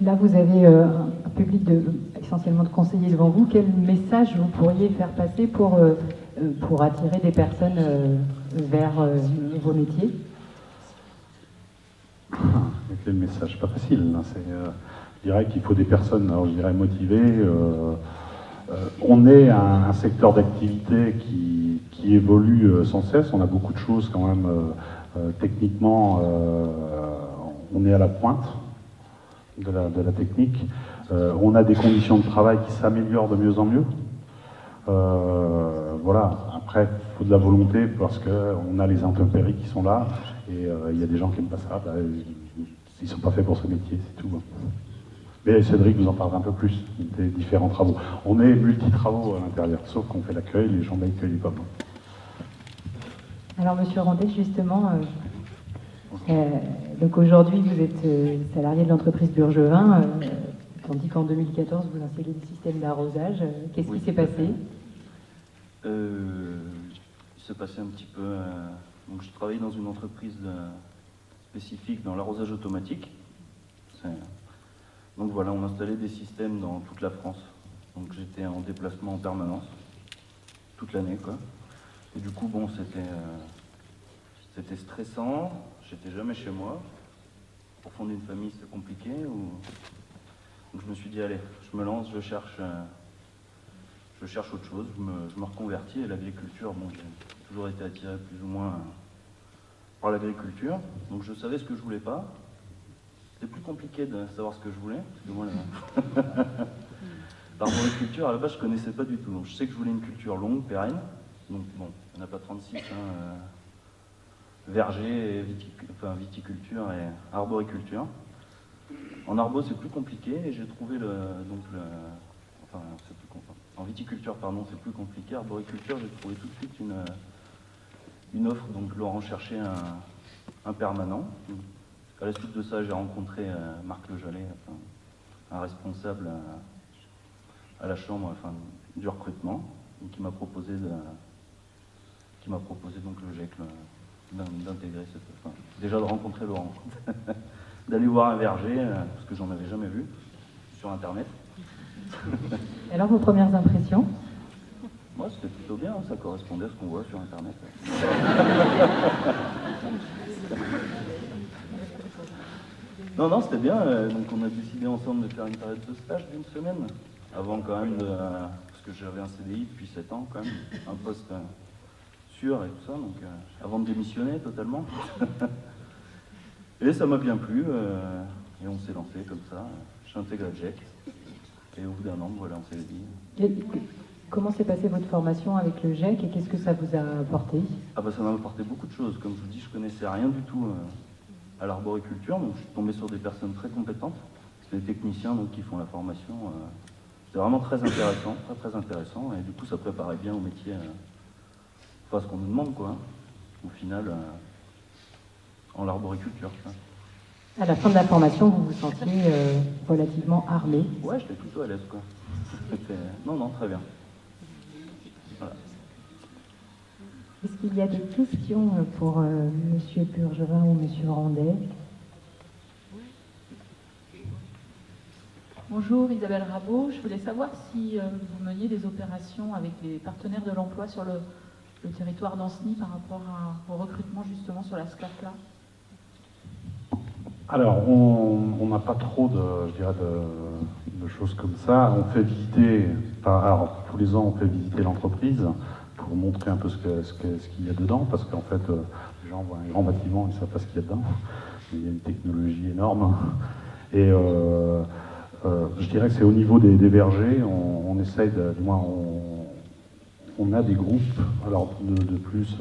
là, vous avez un public essentiellement de conseillers devant vous. Quel message vous pourriez faire passer pour attirer des personnes vers vos métiers? Quel message? Pas facile. Hein. Je dirais qu'il faut des personnes, alors, je dirais, motivées. On est un secteur d'activité qui évolue sans cesse. On a beaucoup de choses quand même. Techniquement, on est à la pointe de la technique. On a des conditions de travail qui s'améliorent de mieux en mieux. Voilà. Après, il faut de la volonté parce qu'on a les intempéries qui sont là et il y a des gens qui n'aiment pas ça. Bah, ils ne sont pas faits pour ce métier, c'est tout. Mais Cédric vous en parlera un peu plus des différents travaux. On est multi-travaux à l'intérieur, sauf qu'on fait l'accueil, les gens d'accueil, les pommes. Alors, Monsieur Randet, justement, donc aujourd'hui, vous êtes salarié de l'entreprise Burgevin, tandis qu'en 2014, vous installez des systèmes d'arrosage. Qu'est-ce qui s'est passé? Il s'est passé un petit peu... donc, je travaillais dans une entreprise spécifique dans l'arrosage automatique. Donc voilà, on installait des systèmes dans toute la France. Donc j'étais en déplacement en permanence, toute l'année, quoi. Et du coup, bon, c'était stressant, j'étais jamais chez moi. Pour fonder une famille, c'est compliqué. Donc je me suis dit, allez, je me lance, je cherche autre chose, je me reconvertis. Et l'agriculture, bon, j'ai toujours été attiré plus ou moins par l'agriculture. Donc je savais ce que je voulais pas. C'était plus compliqué de savoir ce que je voulais. Parce que moi, l'arboriculture, à la base, je connaissais pas du tout. Donc je sais que je voulais une culture longue, pérenne. Donc bon, il n'y en a pas 36, verger, viticulture et arboriculture. En arbo, c'est plus compliqué et j'ai trouvé en viticulture, pardon, c'est plus compliqué. Arboriculture, j'ai trouvé tout de suite une offre. Donc Laurent cherchait un permanent. À la suite de ça, j'ai rencontré Marc Lejalet, un responsable à la chambre du recrutement, qui m'a proposé donc le GEC d'intégrer déjà de rencontrer Laurent, d'aller voir un verger, parce que j'en avais jamais vu sur Internet. Alors, vos premières impressions? Moi, c'était plutôt bien, ça correspondait à ce qu'on voit sur Internet. Non, c'était bien. Donc on a décidé ensemble de faire une période de stage d'une semaine, avant quand même parce que j'avais un CDI depuis 7 ans quand même, un poste sûr et tout ça, donc avant de démissionner totalement. Et ça m'a bien plu, et on s'est lancé comme ça. J'ai intégré le GEC, et au bout d'un an, voilà, on s'est dit. Comment s'est passée votre formation avec le GEC et qu'est-ce que ça vous a apporté? Ah bah ça m'a apporté beaucoup de choses. Comme je vous dis, je connaissais rien du tout à l'arboriculture, donc je suis tombé sur des personnes très compétentes. C'est des techniciens donc, qui font la formation. C'est vraiment très intéressant, très intéressant, et du coup ça préparait bien au métier, enfin ce qu'on nous demande quoi, au final, en l'arboriculture. À la fin de la formation, vous vous sentiez relativement armé? Ouais, j'étais plutôt à l'aise quoi. Non, très bien. Voilà. Est-ce qu'il y a des questions pour Monsieur Burgevin ou Monsieur Randet? Bonjour, Isabelle Rabot. Je voulais savoir si vous meniez des opérations avec les partenaires de l'emploi sur le territoire d'Ancenis par rapport au recrutement justement sur la SCLAFLA. Alors, on n'a pas trop de choses comme ça. On fait visiter, alors tous les ans, on fait visiter l'entreprise pour montrer un peu ce qu'il y a dedans, parce qu'en fait, les gens voient un grand bâtiment, ils ne savent pas ce qu'il y a dedans. Il y a une technologie énorme. Et je dirais que c'est au niveau des bergers, on essaye, du moins, on a des groupes, alors de plus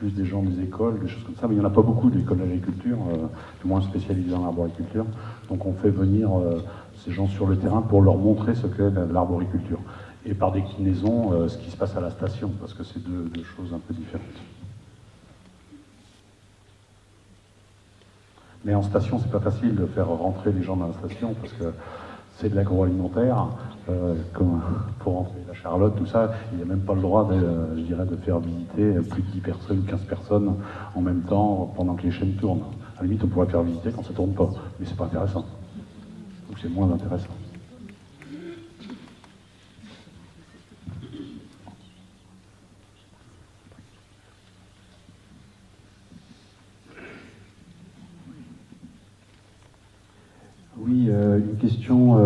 des gens des écoles, des choses comme ça, mais il n'y en a pas beaucoup d'écoles d'agriculture, du moins spécialisées en arboriculture. Donc on fait venir ces gens sur le terrain pour leur montrer ce qu'est l'arboriculture. Et par déclinaison, ce qui se passe à la station, parce que c'est deux choses un peu différentes. Mais en station, c'est pas facile de faire rentrer les gens dans la station, parce que c'est de l'agroalimentaire, comme pour rentrer la Charlotte, tout ça, il n'y a même pas le droit, de faire visiter plus de 10 personnes, 15 personnes en même temps pendant que les chaînes tournent. À la limite, on pourrait faire visiter quand ça ne tourne pas, mais c'est pas intéressant. Donc c'est moins intéressant. une question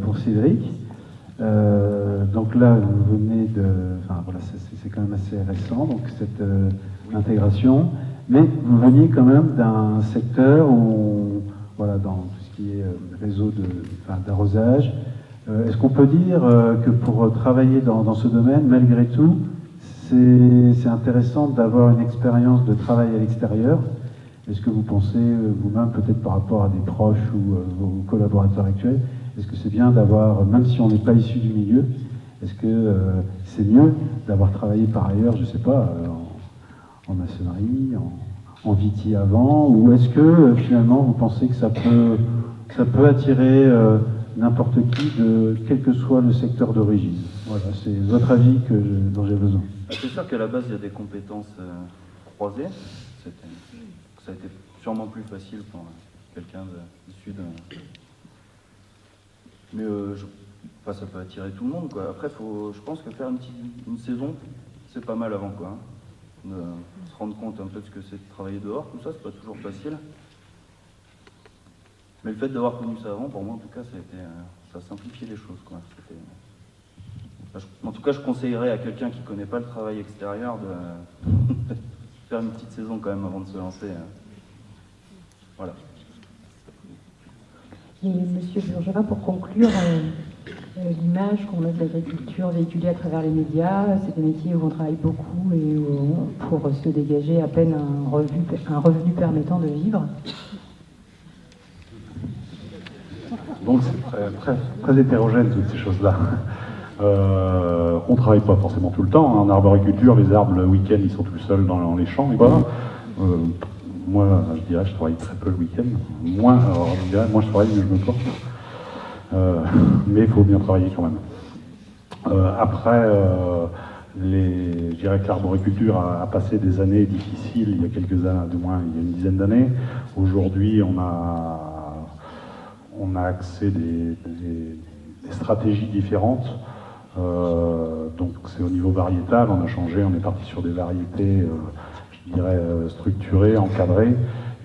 pour Cédric. Donc là, vous venez de... Enfin voilà, c'est quand même assez récent, donc cette intégration. Mais vous veniez quand même d'un secteur où, voilà, dans tout ce qui est réseau d'arrosage. Est-ce qu'on peut dire que pour travailler dans ce domaine, malgré tout, c'est intéressant d'avoir une expérience de travail à l'extérieur? Est-ce que vous pensez vous-même, peut-être par rapport à des proches ou vos collaborateurs actuels, est-ce que c'est bien d'avoir, même si on n'est pas issu du milieu, est-ce que c'est mieux d'avoir travaillé par ailleurs, je ne sais pas, en maçonnerie, en viti avant, ou est-ce que finalement vous pensez que ça peut attirer n'importe qui, quel que soit le secteur d'origine? Voilà, c'est votre avis dont j'ai besoin. C'est sûr qu'à la base, il y a des compétences croisées. Ça a été sûrement plus facile pour quelqu'un issu de... Mais ça peut attirer tout le monde, quoi. Après, je pense que faire une saison, c'est pas mal avant, quoi. De se rendre compte un peu de ce que c'est de travailler dehors, tout ça, c'est pas toujours facile. Mais le fait d'avoir connu ça avant, pour moi, en tout cas, ça a simplifié les choses, quoi. En tout cas, je conseillerais à quelqu'un qui connaît pas le travail extérieur de faire une petite saison quand même avant de se lancer. Voilà. Et Monsieur Burgerin, pour conclure, l'image qu'on a de l'agriculture véhiculée à travers les médias, c'est des métiers où on travaille beaucoup et pour se dégager à peine un revenu permettant de vivre. Donc c'est très hétérogène toutes ces choses-là. On ne travaille pas forcément tout le temps. En arboriculture, les arbres, le week-end, ils sont tout seuls dans les champs. Et voilà. Moi, je dirais, je travaille très peu le week-end. Moi, je travaille, mais je me porte. Mais il faut bien travailler quand même. Après, je dirais que l'arboriculture a passé des années difficiles il y a quelques années, du moins il y a une dizaine d'années. Aujourd'hui, on a axé des stratégies différentes. Donc c'est au niveau variétal, on a changé, on est parti sur des variétés, je dirais, structurées, encadrées,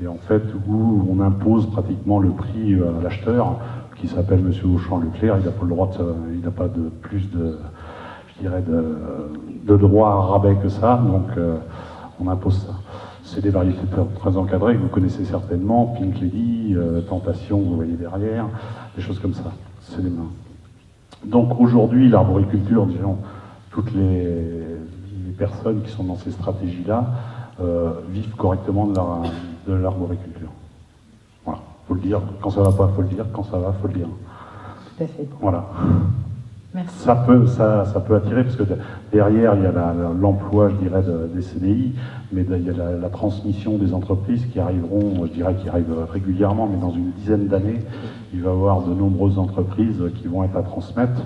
et en fait où on impose pratiquement le prix à l'acheteur, qui s'appelle Monsieur Auchan Leclerc, il n'a pas le droit il n'a pas de plus de, je dirais, de droit à rabais que ça, donc on impose ça. C'est des variétés très encadrées que vous connaissez certainement, Pink Lady, Tentation, vous voyez derrière, des choses comme ça, c'est des mains. Donc aujourd'hui, l'arboriculture, disons, toutes les personnes qui sont dans ces stratégies-là vivent correctement de l'arboriculture. Voilà, faut le dire. Quand ça va pas, faut le dire. Quand ça va, faut le dire. Tout à fait. Voilà. Merci. Ça peut attirer, parce que derrière, il y a l'emploi, je dirais, des CDI, mais il y a la transmission des entreprises qui arriveront, je dirais, qui arrivent régulièrement, mais dans une dizaine d'années, il va y avoir de nombreuses entreprises qui vont être à transmettre.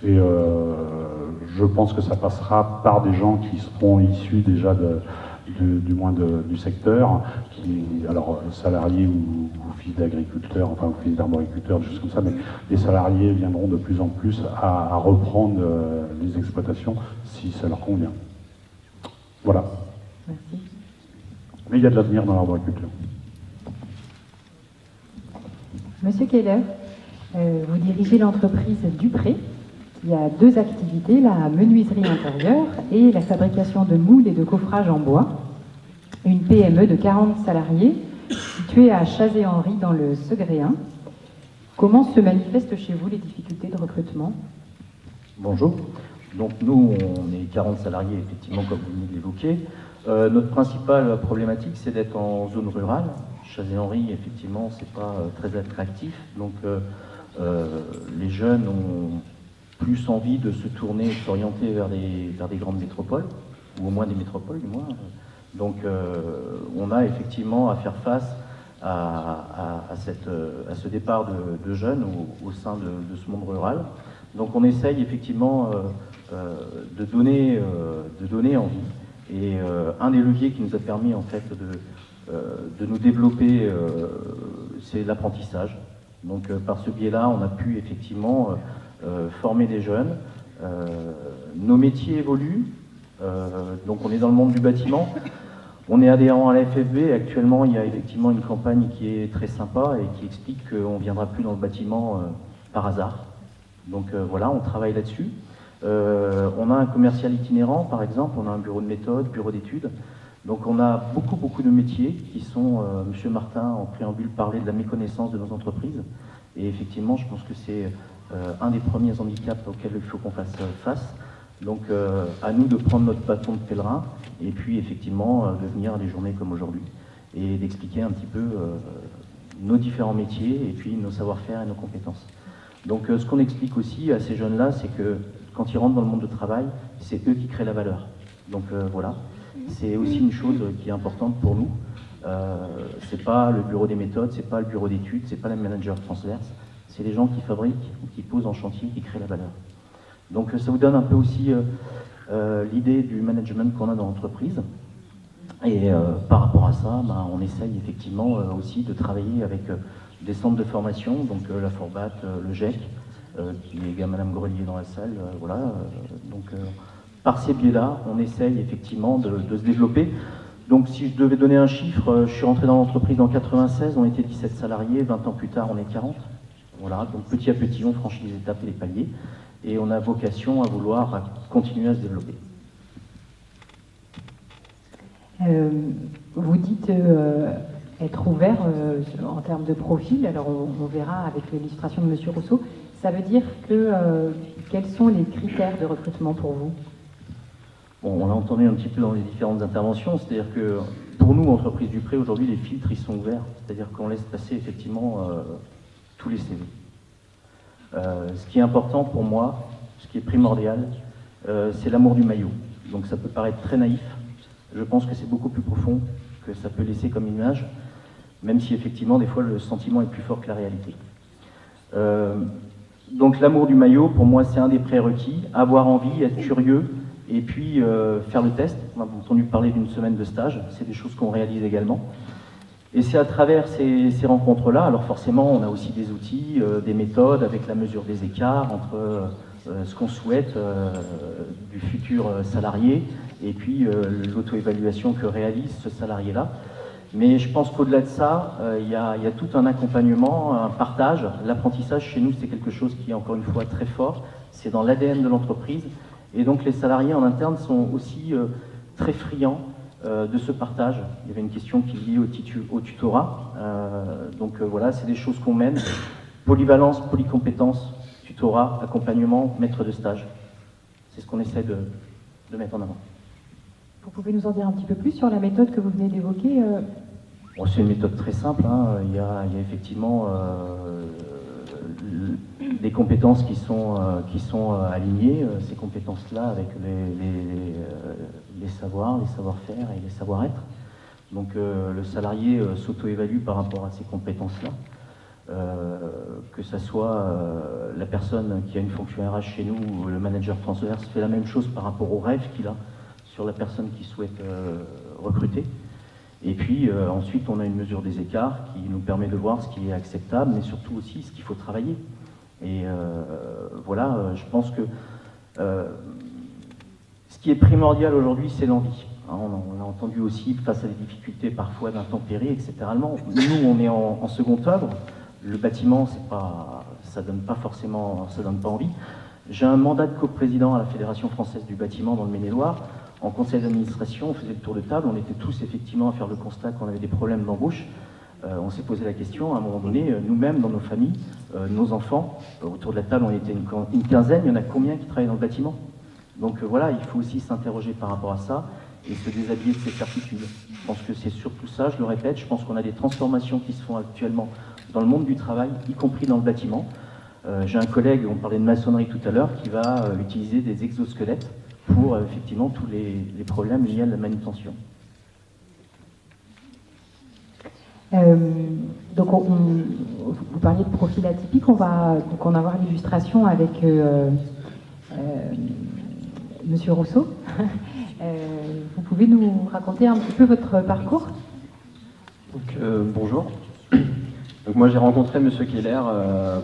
Et je pense que ça passera par des gens qui seront issus déjà du moins du secteur, alors salariés ou fils d'agriculteurs, enfin fils d'arboriculteurs, des choses comme ça, mais les salariés viendront de plus en plus à reprendre les exploitations si ça leur convient. Voilà. Merci. Mais il y a de l'avenir dans l'arboriculture. Monsieur Keller, vous dirigez l'entreprise Dupré. Il y a deux activités, la menuiserie intérieure et la fabrication de moules et de coffrages en bois. Une PME de 40 salariés située à Chazé-Henri dans le Segréen. Comment se manifestent chez vous les difficultés de recrutement? Bonjour. Donc nous, on est 40 salariés, effectivement, comme vous venez de l'évoquer. Notre principale problématique, c'est d'être en zone rurale. Chazé-Henri, effectivement, c'est pas très attractif. Donc les jeunes ont plus envie de se tourner, de s'orienter vers des grandes métropoles, ou au moins des métropoles du moins. Donc on a effectivement à faire face à ce départ de jeunes au sein de ce monde rural. Donc on essaye effectivement de donner envie. Et un des leviers qui nous a permis en fait de nous développer, c'est l'apprentissage. Donc par ce biais-là, on a pu effectivement former des jeunes. Nos métiers évoluent, donc on est dans le monde du bâtiment. On est adhérent à la FFB et actuellement il y a effectivement une campagne qui est très sympa et qui explique qu'on ne viendra plus dans le bâtiment par hasard. Donc voilà, on travaille là-dessus. On a un commercial itinérant par exemple, on a un bureau de méthode, bureau d'études. Donc on a beaucoup de métiers qui sont, M. Martin en préambule parlait de la méconnaissance de nos entreprises. Et effectivement je pense que c'est un des premiers handicaps auxquels il faut qu'on fasse face. Donc à nous de prendre notre bâton de pèlerin et puis effectivement de venir à des journées comme aujourd'hui et d'expliquer un petit peu nos différents métiers et puis nos savoir-faire et nos compétences. Donc ce qu'on explique aussi à ces jeunes-là, c'est que quand ils rentrent dans le monde du travail, c'est eux qui créent la valeur. Donc voilà, c'est aussi une chose qui est importante pour nous. C'est pas le bureau des méthodes, c'est pas le bureau d'études, c'est pas le manager transverse, c'est les gens qui fabriquent ou qui posent en chantier, qui créent la valeur. Donc ça vous donne un peu aussi l'idée du management qu'on a dans l'entreprise. Et par rapport à ça, on essaye effectivement aussi de travailler avec des centres de formation, donc la Forbat, le GEC, qui est Madame Grelier dans la salle, voilà. Donc par ces biais-là, on essaye effectivement de se développer. Donc si je devais donner un chiffre, je suis rentré dans l'entreprise en 96, on était 17 salariés, 20 ans plus tard on est 40. Voilà, donc petit à petit on franchit les étapes et les paliers. Et on a vocation à vouloir continuer à se développer. Vous dites être ouvert en termes de profil, alors on verra avec l'illustration de M. Rousseau. Ça veut dire que quels sont les critères de recrutement pour vous? Bon, on l'a entendu un petit peu dans les différentes interventions, c'est-à-dire que pour nous, Entreprise du Pré, aujourd'hui, les filtres ils sont ouverts, c'est-à-dire qu'on laisse passer effectivement tous les CV. Ce qui est important pour moi, ce qui est primordial, c'est l'amour du maillot. Donc ça peut paraître très naïf, je pense que c'est beaucoup plus profond que ça peut laisser comme image, même si effectivement des fois le sentiment est plus fort que la réalité. Donc l'amour du maillot, pour moi c'est un des prérequis, avoir envie, être curieux, et puis faire le test. On a entendu parler d'une semaine de stage, c'est des choses qu'on réalise également. Et c'est à travers ces rencontres-là, alors forcément on a aussi des outils, des méthodes avec la mesure des écarts entre ce qu'on souhaite du futur salarié et puis l'auto-évaluation que réalise ce salarié-là. Mais je pense qu'au-delà de ça, il y a tout un accompagnement, un partage. L'apprentissage chez nous c'est quelque chose qui est encore une fois très fort, c'est dans l'ADN de l'entreprise et donc les salariés en interne sont aussi très friands de ce partage. Il y avait une question qui est liée au tutorat. Donc voilà, c'est des choses qu'on mène. Polyvalence, polycompétence, tutorat, accompagnement, maître de stage. C'est ce qu'on essaie de mettre en avant. Vous pouvez nous en dire un petit peu plus sur la méthode que vous venez d'évoquer Bon, c'est une méthode très simple. Hein. Il y a effectivement des compétences qui sont alignées, ces compétences-là avec les savoirs, les savoir-faire et les savoir-être. Donc le salarié s'auto-évalue par rapport à ces compétences-là. Que ce soit la personne qui a une fonction RH chez nous ou le manager transverse fait la même chose par rapport au rêve qu'il a sur la personne qui souhaite recruter. Et puis ensuite on a une mesure des écarts qui nous permet de voir ce qui est acceptable, mais surtout aussi ce qu'il faut travailler. Et voilà, je pense que ce qui est primordial aujourd'hui, c'est l'envie. Hein, on l'a entendu aussi face à des difficultés parfois d'intempéries, etc. Nous, on est en seconde œuvre. Le bâtiment, ça donne pas forcément, ça donne pas envie. J'ai un mandat de coprésident à la Fédération française du bâtiment dans le Maine-et-Loire. En conseil d'administration, on faisait le tour de table, on était tous effectivement à faire le constat qu'on avait des problèmes d'embauche. On s'est posé la question, à un moment donné, nous-mêmes, dans nos familles, nos enfants, autour de la table, on était une quinzaine, il y en a combien qui travaillent dans le bâtiment? Donc voilà, il faut aussi s'interroger par rapport à ça et se déshabiller de ces certitudes. Je pense que c'est surtout ça, je le répète, je pense qu'on a des transformations qui se font actuellement dans le monde du travail, y compris dans le bâtiment. J'ai un collègue, on parlait de maçonnerie tout à l'heure, qui va utiliser des exosquelettes pour effectivement tous les problèmes liés à la manutention. Donc vous parliez de profil atypique, on va donc en avoir l'illustration avec Monsieur Rousseau. Vous pouvez nous raconter un petit peu votre parcours? Donc, bonjour. Donc moi j'ai rencontré Monsieur Keller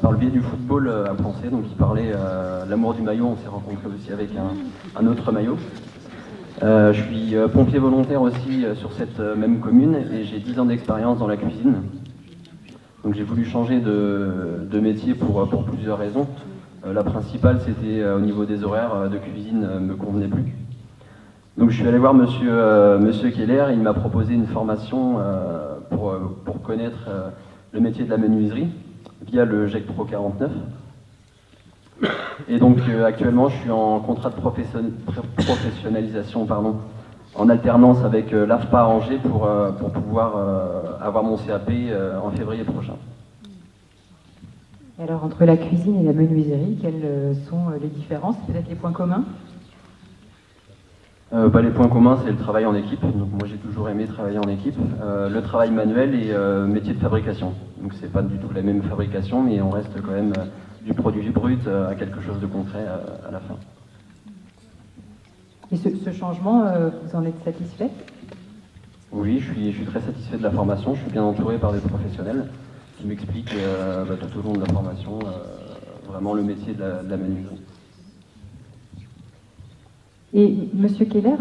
par le biais du football à Pensée, donc il parlait l'amour du maillot, on s'est rencontré aussi avec un autre maillot. Je suis pompier volontaire aussi sur cette même commune et j'ai 10 ans d'expérience dans la cuisine. Donc j'ai voulu changer de métier pour plusieurs raisons. La principale, c'était au niveau des horaires de cuisine, me convenait plus. Donc je suis allé voir monsieur Keller, il m'a proposé une formation pour connaître le métier de la menuiserie via le GEC Pro 49. Et donc actuellement je suis en contrat de professionnalisation en alternance avec l'AFPA Angers pour pouvoir avoir mon CAP en février prochain. Et alors entre la cuisine et la menuiserie, quelles sont les différences, peut-être les points communs? Les points communs, c'est le travail en équipe. Donc moi j'ai toujours aimé travailler en équipe. Le travail manuel et métier de fabrication. Donc c'est pas du tout la même fabrication, mais on reste quand même du produit brut à quelque chose de concret à la fin. Et ce changement, vous en êtes satisfait? Oui, je suis très satisfait de la formation. Je suis bien entouré par des professionnels qui m'expliquent tout au long de la formation vraiment le métier de la menuiserie. Et Monsieur Keller,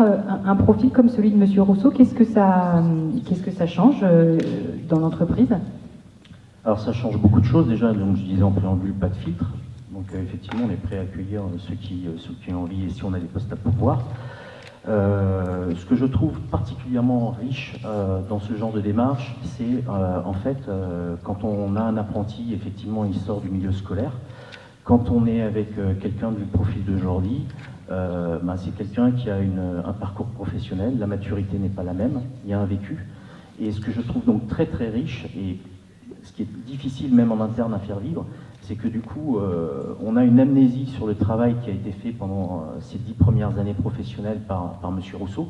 un profil comme celui de Monsieur Rousseau, qu'est-ce que ça change dans l'entreprise? Alors ça change beaucoup de choses déjà, donc je disais en préambule, pas de filtre. Donc effectivement on est prêt à accueillir ceux qui ont envie et si on a des postes à pouvoir. Ce que je trouve particulièrement riche dans ce genre de démarche, c'est en fait quand on a un apprenti, effectivement il sort du milieu scolaire. Quand on est avec quelqu'un du profil d'aujourd'hui, c'est quelqu'un qui a un parcours professionnel, la maturité n'est pas la même, il y a un vécu. Et ce que je trouve donc très très riche, et ce qui est difficile même en interne à faire vivre, c'est que du coup, on a une amnésie sur le travail qui a été fait pendant ces 10 premières années professionnelles par M. Rousseau.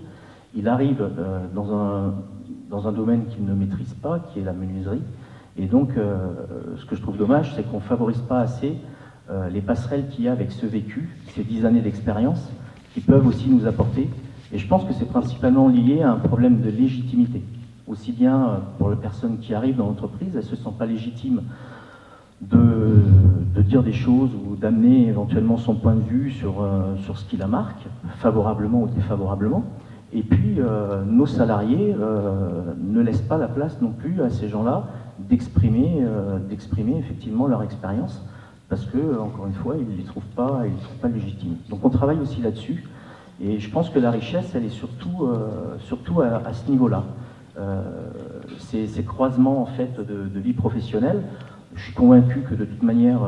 Il arrive dans un domaine qu'il ne maîtrise pas, qui est la menuiserie. Et donc, ce que je trouve dommage, c'est qu'on ne favorise pas assez les passerelles qu'il y a avec ce vécu, ces 10 années d'expérience, qui peuvent aussi nous apporter. Et je pense que c'est principalement lié à un problème de légitimité. Aussi bien pour les personnes qui arrivent dans l'entreprise, elles ne se sentent pas légitimes de dire des choses ou d'amener éventuellement son point de vue sur ce qui la marque, favorablement ou défavorablement. Et puis, nos salariés ne laissent pas la place non plus à ces gens-là d'exprimer effectivement leur expérience, parce que, encore une fois, ils ne les trouvent pas légitimes. Donc on travaille aussi là-dessus, et je pense que la richesse, elle est surtout à ce niveau-là. Ces croisements en fait de vie professionnelle, je suis convaincu que de toute manière,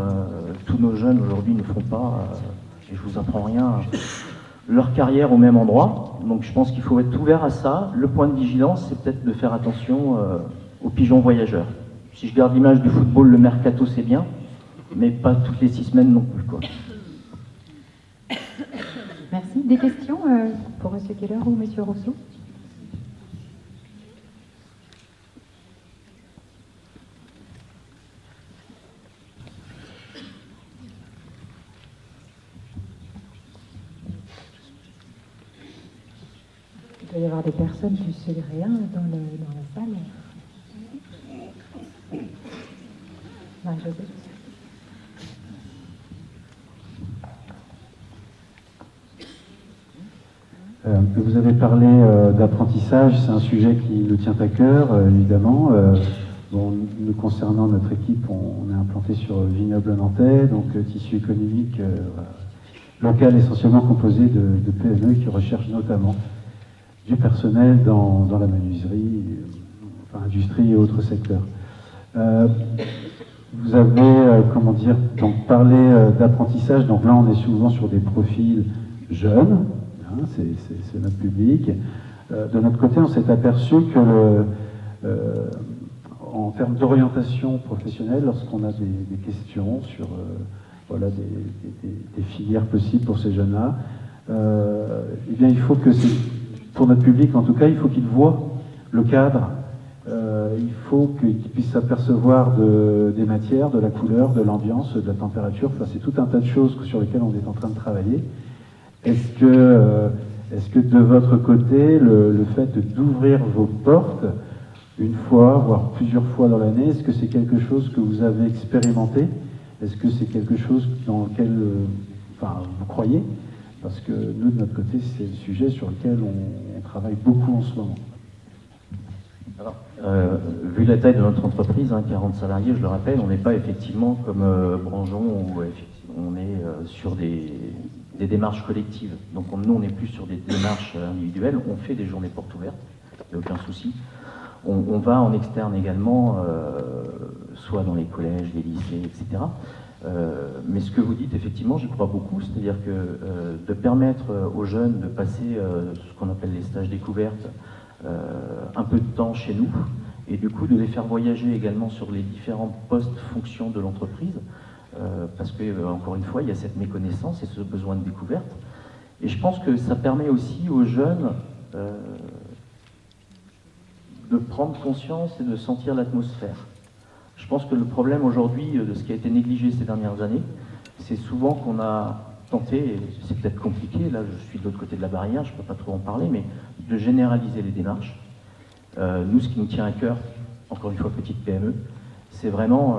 tous nos jeunes aujourd'hui ne font pas, et je vous apprends rien, leur carrière au même endroit. Donc je pense qu'il faut être ouvert à ça. Le point de vigilance, c'est peut-être de faire attention aux pigeons voyageurs. Si je garde l'image du football, le mercato c'est bien, mais pas toutes les 6 semaines non plus, quoi. Merci. Des questions pour M. Keller ou M. Rousseau? Il doit y avoir des personnes du Ségréen dans la salle. Marie-Josée. Vous avez parlé d'apprentissage, c'est un sujet qui nous tient à cœur, évidemment. Nous concernant notre équipe, on est implanté sur Vignoble Nantais, donc tissu économique local essentiellement composé de PME qui recherchent notamment du personnel dans la menuiserie, industrie et autres secteurs. Vous avez, donc parlé d'apprentissage, donc là on est souvent sur des profils jeunes, c'est notre public. De notre côté, on s'est aperçu que en termes d'orientation professionnelle, lorsqu'on a des questions sur des filières possibles pour ces jeunes-là, eh bien il faut que, pour notre public en tout cas, il faut qu'ils voient le cadre, il faut qu'ils puissent s'apercevoir des matières, de la couleur, de l'ambiance, de la température. Enfin, c'est tout un tas de choses sur lesquelles on est en train de travailler. Est-ce que de votre côté, le fait d'ouvrir vos portes une fois, voire plusieurs fois dans l'année, est-ce que c'est quelque chose que vous avez expérimenté? Est-ce que c'est quelque chose dans lequel vous croyez? Parce que nous, de notre côté, c'est le sujet sur lequel on travaille beaucoup en ce moment. Alors, vu la taille de notre entreprise, 40 salariés, je le rappelle, on n'est pas effectivement comme Branjon où on est sur des démarches collectives. Donc nous, on n'est plus sur des démarches individuelles, on fait des journées portes ouvertes, il n'y a aucun souci. On va en externe également, soit dans les collèges, les lycées, etc. Mais ce que vous dites, effectivement, j'y crois beaucoup, c'est-à-dire que de permettre aux jeunes de passer ce qu'on appelle les stages découvertes, un peu de temps chez nous, et du coup de les faire voyager également sur les différents postes fonctions de l'entreprise, parce que, encore une fois, il y a cette méconnaissance et ce besoin de découverte. Et je pense que ça permet aussi aux jeunes de prendre conscience et de sentir l'atmosphère. Je pense que le problème aujourd'hui de ce qui a été négligé ces dernières années, c'est souvent qu'on a tenté, et c'est peut-être compliqué, là je suis de l'autre côté de la barrière, je ne peux pas trop en parler, mais de généraliser les démarches. Nous, ce qui nous tient à cœur, encore une fois petite PME, c'est vraiment,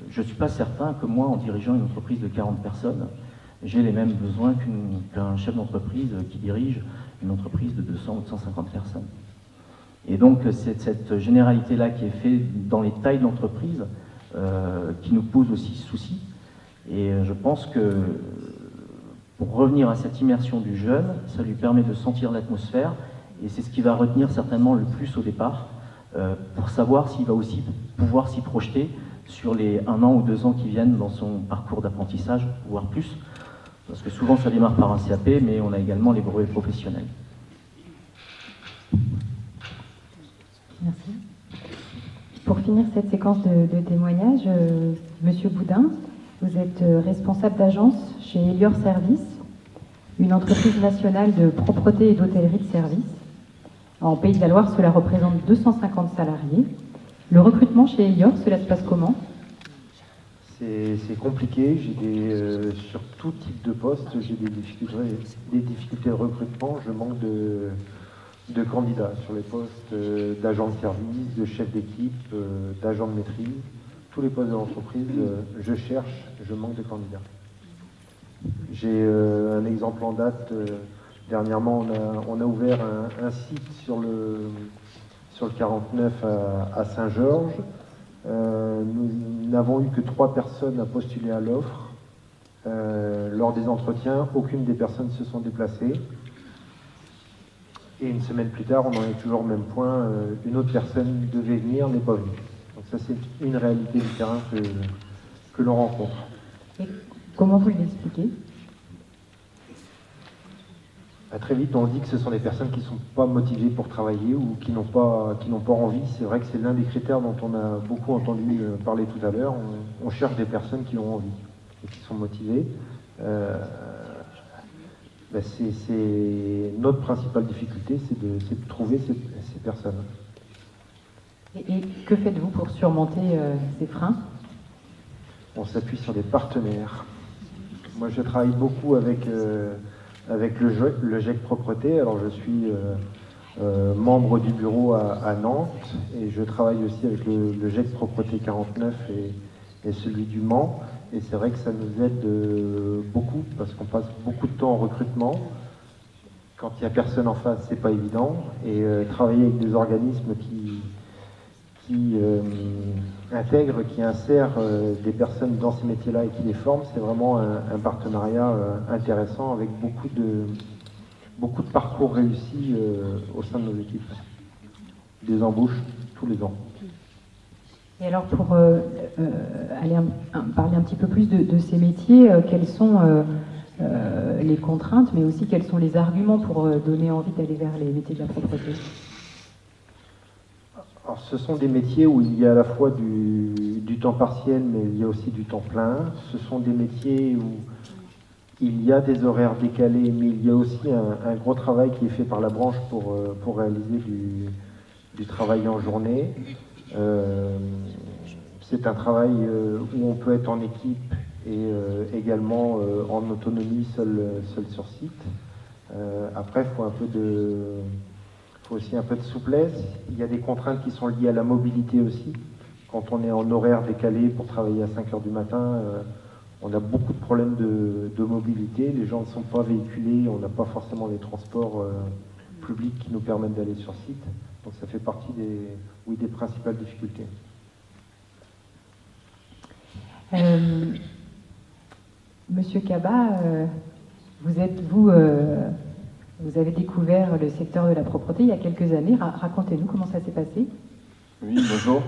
je ne suis pas certain que moi, en dirigeant une entreprise de 40 personnes, j'ai les mêmes besoins qu'un chef d'entreprise qui dirige une entreprise de 200 ou de 150 personnes. Et donc, c'est cette généralité-là qui est faite dans les tailles d'entreprise qui nous pose aussi souci. Et je pense que pour revenir à cette immersion du jeune, ça lui permet de sentir l'atmosphère, et c'est ce qui va retenir certainement le plus au départ, pour savoir s'il va aussi pouvoir s'y projeter sur les 1 an ou 2 ans qui viennent dans son parcours d'apprentissage, voire plus, parce que souvent ça démarre par un CAP, mais on a également les brevets professionnels. Merci. Pour finir cette séquence de témoignages, Monsieur Boudin, vous êtes responsable d'agence chez Elior Service, une entreprise nationale de propreté et d'hôtellerie de service. En Pays de la Loire, cela représente 250 salariés. Le recrutement chez Elior, cela se passe comment? C'est compliqué. Sur tout type de poste, j'ai des difficultés de recrutement. Je manque de candidats sur les postes d'agent de service, de chef d'équipe, d'agent de maîtrise. Tous les postes de l'entreprise, je cherche, je manque de candidats. J'ai un exemple en date. Dernièrement, on a ouvert un site sur le 49 à Saint-Georges. Nous n'avons eu que 3 personnes à postuler à l'offre. Lors des entretiens, aucune des personnes se sont déplacées. Et une semaine plus tard, on en est toujours au même point. Une autre personne devait venir, n'est pas venue. Donc ça, c'est une réalité du terrain que l'on rencontre. Et comment vous l'expliquez? Très vite, on dit que ce sont des personnes qui ne sont pas motivées pour travailler ou qui n'ont pas envie. C'est vrai que c'est l'un des critères dont on a beaucoup entendu parler tout à l'heure. On cherche des personnes qui ont envie et qui sont motivées. C'est notre principale difficulté, c'est de trouver ces personnes. Et que faites-vous pour surmonter ces freins? On s'appuie sur des partenaires. Moi, je travaille beaucoup avec le GEC Propreté. Alors, je suis membre du bureau à Nantes et je travaille aussi avec le GEC Propreté 49 et celui du Mans. Et c'est vrai que ça nous aide beaucoup parce qu'on passe beaucoup de temps en recrutement. Quand il n'y a personne en face, c'est pas évident. Et travailler avec des organismes qui intègrent, qui insèrent des personnes dans ces métiers-là et qui les forment, c'est vraiment un partenariat intéressant avec beaucoup de parcours réussis au sein de nos équipes. Des embauches tous les ans. Et alors, pour parler un petit peu plus de ces métiers, quelles sont les contraintes, mais aussi quels sont les arguments pour donner envie d'aller vers les métiers de la propreté? Alors, ce sont des métiers où il y a à la fois du temps partiel, mais il y a aussi du temps plein. Ce sont des métiers où il y a des horaires décalés, mais il y a aussi un gros travail qui est fait par la branche pour réaliser du travail en journée. C'est un travail où on peut être en équipe et également en autonomie seul sur site. Après, il faut aussi un peu de souplesse. Il y a des contraintes qui sont liées à la mobilité aussi. Quand on est en horaire décalé pour travailler à 5 h du matin, On a beaucoup de problèmes de mobilité, les gens ne sont pas véhiculés, on n'a pas forcément les transports publics qui nous permettent d'aller sur site. Donc ça fait partie des principales difficultés. Monsieur Kaba, vous avez découvert le secteur de la propreté il y a quelques années. Racontez-nous comment ça s'est passé. Oui, bonjour.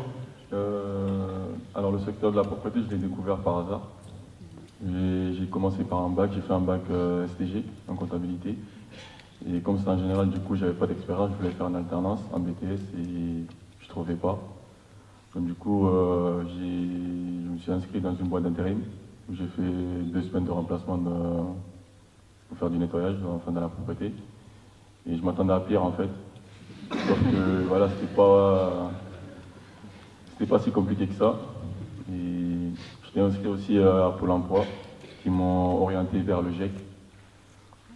Alors le secteur de la propreté, je l'ai découvert par hasard. J'ai commencé par un bac, j'ai fait un bac STG en comptabilité. Et comme c'est en général, du coup, j'avais pas d'expérience, je voulais faire une alternance en BTS et je trouvais pas. Donc du coup, je me suis inscrit dans une boîte d'intérim où j'ai fait 2 semaines de remplacement pour faire du nettoyage, enfin dans la propreté. Et je m'attendais à pire en fait. Sauf que voilà, c'était pas si compliqué que ça. Et j'étais inscrit aussi à Pôle emploi qui m'ont orienté vers le GIEC,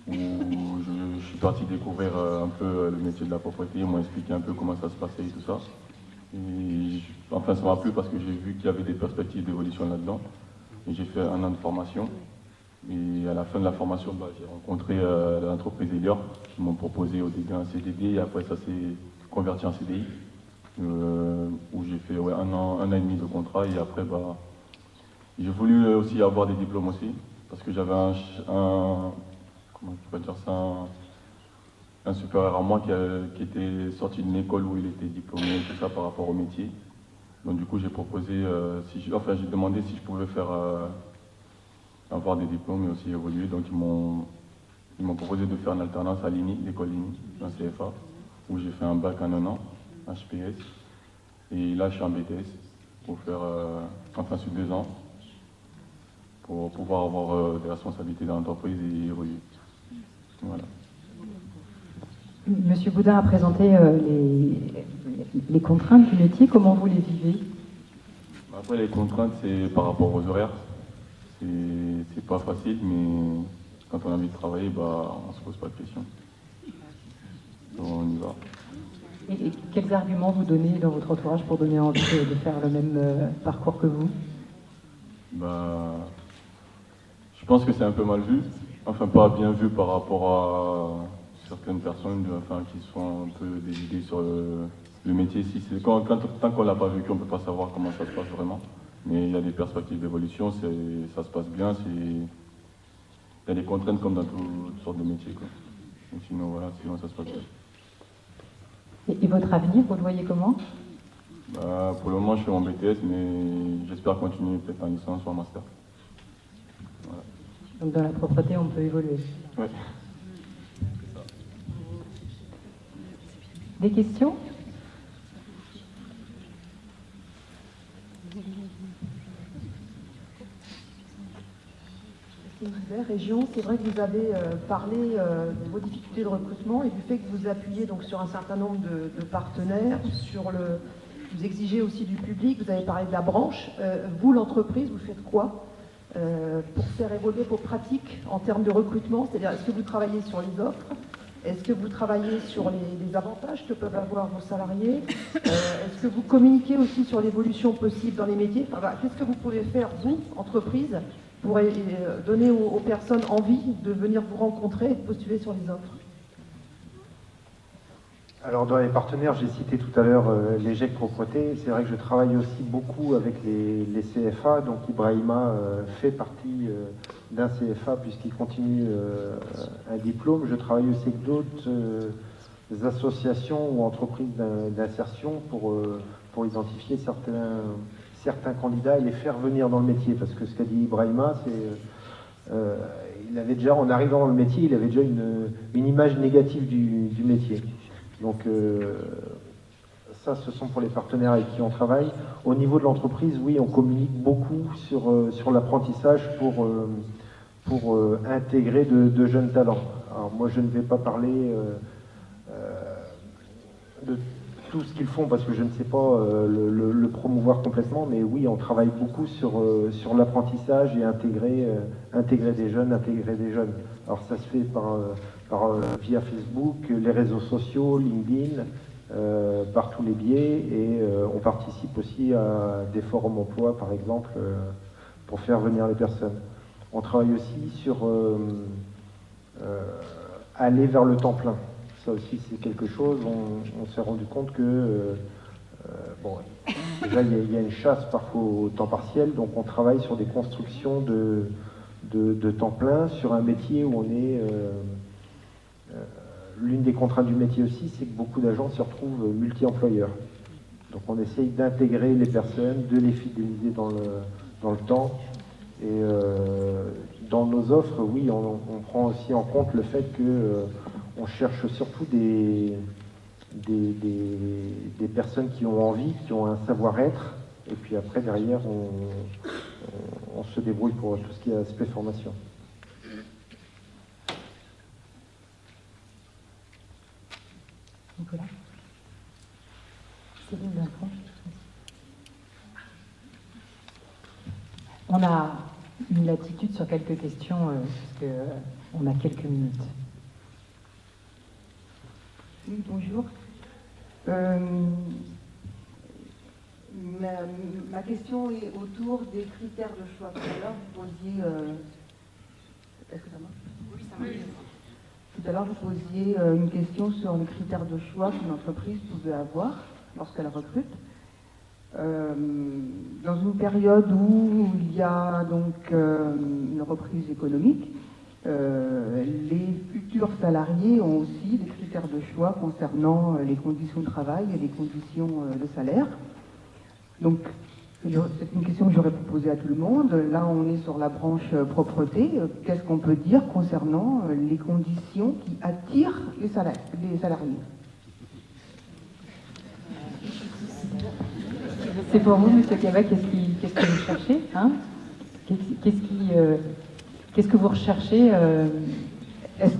où je suis parti découvrir un peu le métier de la propreté, ils m'ont expliqué un peu comment ça se passait et tout ça. Et enfin, ça m'a plu parce que j'ai vu qu'il y avait des perspectives d'évolution là-dedans. Et j'ai fait 1 an de formation. Et à la fin de la formation, j'ai rencontré l'entreprise Elior qui m'ont proposé au début un CDD et après ça s'est converti en CDI, où j'ai fait 1 an et demi de contrat et après j'ai voulu aussi avoir des diplômes aussi parce que j'avais un supérieur à moi qui était sorti d'une école où il était diplômé et tout ça par rapport au métier. Donc du coup j'ai proposé, j'ai demandé si je pouvais faire avoir des diplômes et aussi évoluer. Donc ils m'ont proposé de faire une alternance à l'INI, l'école INI, dans CFA, où j'ai fait un bac en 1 an, HPS. Et là je suis en BTS pour faire, sur 2 ans, pour pouvoir avoir des responsabilités dans l'entreprise et évoluer. Voilà. Monsieur Boudin a présenté les contraintes du métier. Comment vous les vivez? Après, les contraintes, c'est par rapport aux horaires. C'est pas facile, mais quand on a envie de travailler, on se pose pas de questions. Donc, on y va. Et quels arguments vous donnez dans votre entourage pour donner envie de faire le même parcours que vous? Je pense que c'est un peu mal vu. Enfin, pas bien vu par rapport à certaines personnes qui sont un peu dévidées sur le métier. Tant qu'on l'a pas vécu, on ne peut pas savoir comment ça se passe vraiment. Mais il y a des perspectives d'évolution, ça se passe bien. Il y a des contraintes comme dans toutes sortes de métiers. Quoi. Et sinon ça se passe bien. Et votre avenir, vous le voyez comment? Pour le moment, je suis en BTS, mais j'espère continuer peut-être en licence ou en master. Voilà. Donc dans la propreté, on peut évoluer. Oui. Des questions? Région, c'est vrai que vous avez parlé de vos difficultés de recrutement et du fait que vous appuyez donc sur un certain nombre de partenaires, vous exigez aussi du public, vous avez parlé de la branche. Vous, l'entreprise, vous faites quoi pour faire évoluer vos pratiques en termes de recrutement? C'est-à-dire, est-ce que vous travaillez sur les offres? Est-ce que vous travaillez sur les avantages que peuvent avoir vos salariés? Est-ce que vous communiquez aussi sur l'évolution possible dans les métiers? Qu'est-ce que vous pouvez faire, vous, entreprise, pour donner aux personnes envie de venir vous rencontrer et de postuler sur les offres? Alors dans les partenaires, j'ai cité tout à l'heure les GIEC Propreté. C'est vrai que je travaille aussi beaucoup avec les CFA, donc Ibrahima fait partie d'un CFA puisqu'il continue un diplôme. Je travaille aussi avec d'autres associations ou entreprises d'insertion pour identifier certains candidats et les faire venir dans le métier. Parce que ce qu'a dit Ibrahima, c'est il avait déjà, en arrivant dans le métier, il avait déjà une image négative du métier. Donc ça, ce sont pour les partenaires avec qui on travaille. Au niveau de l'entreprise, oui, on communique beaucoup sur l'apprentissage pour intégrer de jeunes talents. Alors moi, je ne vais pas parler de tout ce qu'ils font parce que je ne sais pas le promouvoir complètement, mais oui, on travaille beaucoup sur l'apprentissage et intégrer des jeunes. Alors ça se fait via Facebook, les réseaux sociaux, LinkedIn, par tous les biais, et on participe aussi à des forums emploi, par exemple, pour faire venir les personnes. On travaille aussi sur aller vers le temps plein. Ça aussi, c'est quelque chose, on s'est rendu compte que, bon, déjà, il y a une chasse parfois au temps partiel, donc on travaille sur des constructions de temps plein, sur un métier où on est... l'une des contraintes du métier aussi, c'est que beaucoup d'agents se retrouvent multi-employeurs. Donc on essaye d'intégrer les personnes, de les fidéliser dans le temps. Et dans nos offres, oui, on prend aussi en compte le fait que on cherche surtout des personnes qui ont envie, qui ont un savoir-être. Et puis après, derrière, on se débrouille pour tout ce qui est aspect formation. Nicolas. Céline Bertrand. On a une latitude sur quelques questions, parce qu'on a quelques minutes. Oui, bonjour. Ma question est autour des critères de choix. Tout à l'heure, vous posiez... Est-ce que ça marche? Oui, ça marche. Tout à l'heure, vous posiez une question sur les critères de choix qu'une entreprise pouvait avoir lorsqu'elle recrute. Dans une période où il y a donc une reprise économique, les futurs salariés ont aussi des critères de choix concernant les conditions de travail et les conditions de salaire. Donc, c'est une question que j'aurais posée à tout le monde. Là, on est sur la branche propreté. Qu'est-ce qu'on peut dire concernant les conditions qui attirent les salariés? C'est pour vous, M. Cava, qu'est-ce que vous cherchez, hein? Qu'est-ce que vous recherchez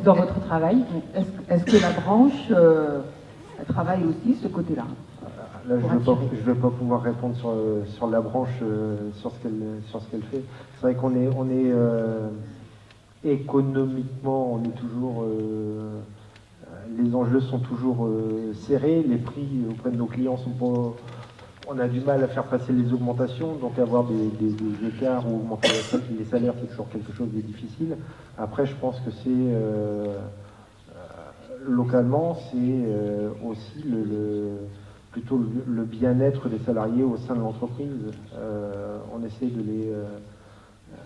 dans votre travail? Est-ce que la branche travaille aussi ce côté-là? Là, je ne vais pas pouvoir répondre sur la branche, sur ce qu'elle fait. C'est vrai qu'on est économiquement, on est toujours... les enjeux sont toujours serrés, les prix auprès de nos clients sont pas... On a du mal à faire passer les augmentations, donc avoir des écarts ou augmenter les salaires, c'est toujours quelque chose de difficile. Après, je pense que c'est... localement, c'est aussi plutôt le bien-être des salariés au sein de l'entreprise. On essaie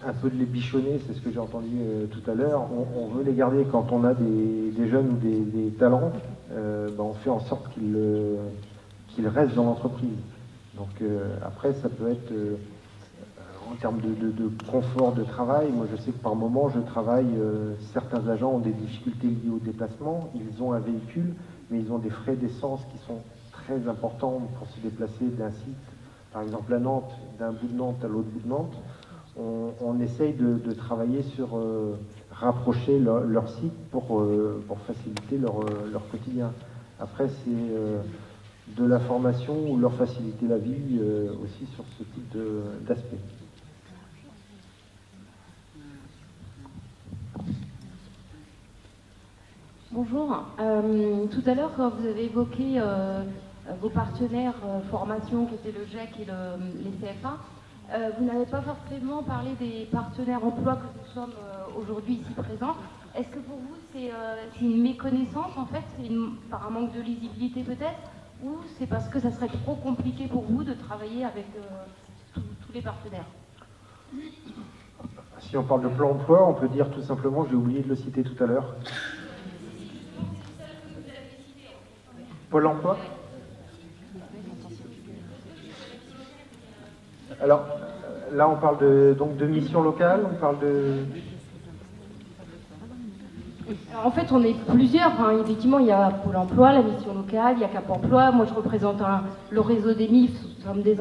un peu de les bichonner, c'est ce que j'ai entendu tout à l'heure. On veut les garder quand on a des jeunes ou des talents, on fait en sorte qu'ils restent dans l'entreprise. Donc après, ça peut être en termes de confort de travail. Moi, je sais que par moment, je travaille, certains agents ont des difficultés liées au déplacement, ils ont un véhicule, mais ils ont des frais d'essence qui sont très importants pour se déplacer d'un site, par exemple à Nantes, d'un bout de Nantes à l'autre bout de Nantes. On essaye de travailler sur rapprocher leur site pour faciliter leur quotidien. Après, c'est de la formation ou leur faciliter la vie aussi sur ce type d'aspect. Bonjour. Tout à l'heure, vous avez évoqué vos partenaires formation qui étaient le GEC et les CFA. Vous n'avez pas forcément parlé des partenaires emploi que nous sommes aujourd'hui ici présents. Est-ce que pour vous, c'est une méconnaissance en fait, par un manque de lisibilité peut-être, ou c'est parce que ça serait trop compliqué pour vous de travailler avec tous les partenaires? Si on parle de plan emploi, on peut dire tout simplement, j'ai oublié de le citer tout à l'heure, Pôle emploi. Alors, là, on parle donc de mission locale, on parle de... Alors, en fait, on est plusieurs. Hein. Effectivement, il y a Pôle emploi, la mission locale, il y a Cap emploi. Moi, je représente le réseau des MIF, nous sommes des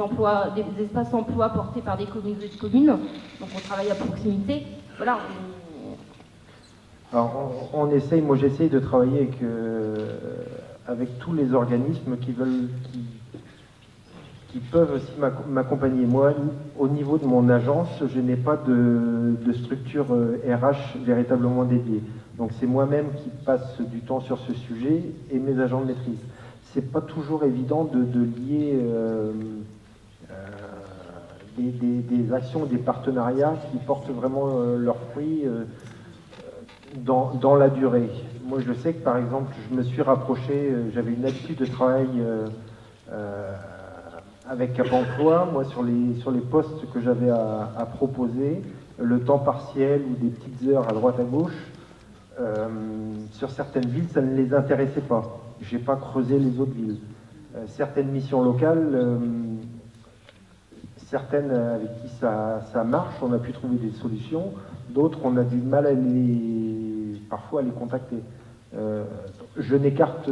espaces emploi portés par des communautés de communes. Donc, on travaille à proximité. Voilà. Alors, on essaye, moi, j'essaye de travailler avec tous les organismes qui peuvent aussi m'accompagner. Moi, au niveau de mon agence, je n'ai pas de structure RH véritablement dédiée. Donc c'est moi-même qui passe du temps sur ce sujet et mes agents de maîtrise. C'est pas toujours évident de lier des actions, des partenariats qui portent vraiment leurs fruits dans la durée. Moi, je sais que, par exemple, je me suis rapproché, j'avais une habitude de travail avec Cap Emploi, moi, sur les postes que j'avais à proposer, le temps partiel ou des petites heures à droite à gauche, sur certaines villes, ça ne les intéressait pas. Je n'ai pas creusé les autres villes. Certaines missions locales, certaines avec qui ça marche, on a pu trouver des solutions, d'autres on a du mal parfois à les contacter. Je n'écarte...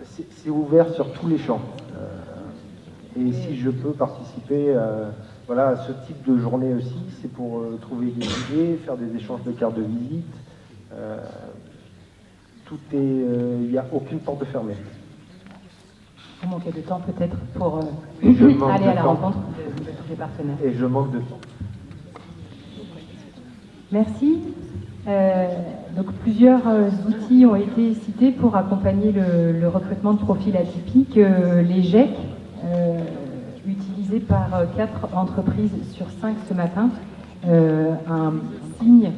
c'est ouvert sur tous les champs. Et si je peux participer à ce type de journée aussi, c'est pour trouver des idées, faire des échanges de cartes de visite. Il n'y a aucune porte fermée. Vous manquez de temps peut-être pour aller à la rencontre de tous les partenaires. Et je manque de temps. Merci. Donc plusieurs outils ont été cités pour accompagner le recrutement de profils atypiques. Les GEC, utilisés par 4 entreprises sur 5 ce matin, un signe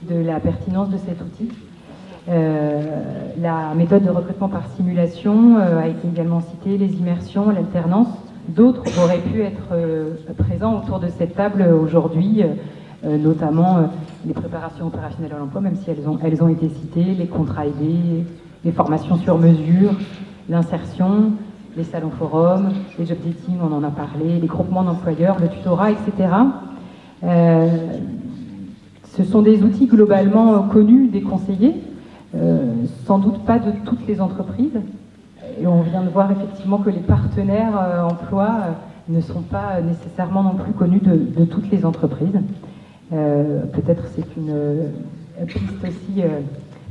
de la pertinence de cet outil. La méthode de recrutement par simulation a été également citée, les immersions, l'alternance. D'autres auraient pu être présents autour de cette table aujourd'hui, notamment les préparations opérationnelles à l'emploi, même si elles ont été citées, les contrats aidés, les formations sur mesure, l'insertion, les salons forums, les job dating, on en a parlé, les groupements d'employeurs, le tutorat, etc. Ce sont des outils globalement connus des conseillers, sans doute pas de toutes les entreprises. Et on vient de voir effectivement que les partenaires emploi ne sont pas nécessairement non plus connus de toutes les entreprises. Peut-être c'est une piste aussi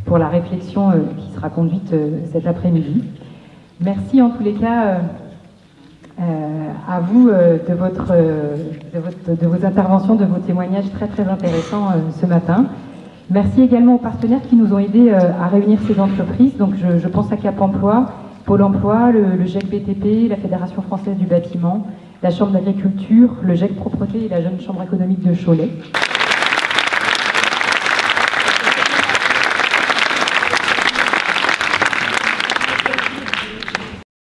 pour la réflexion qui sera conduite cet après-midi. Merci en tous les cas à vous de vos interventions, de vos témoignages très très intéressants ce matin. Merci également aux partenaires qui nous ont aidés à réunir ces entreprises. Donc je pense à Cap Emploi, Pôle Emploi, le GEC BTP, la Fédération Française du Bâtiment, la Chambre d'Agriculture, le GEC Propreté et la Jeune Chambre économique de Cholet.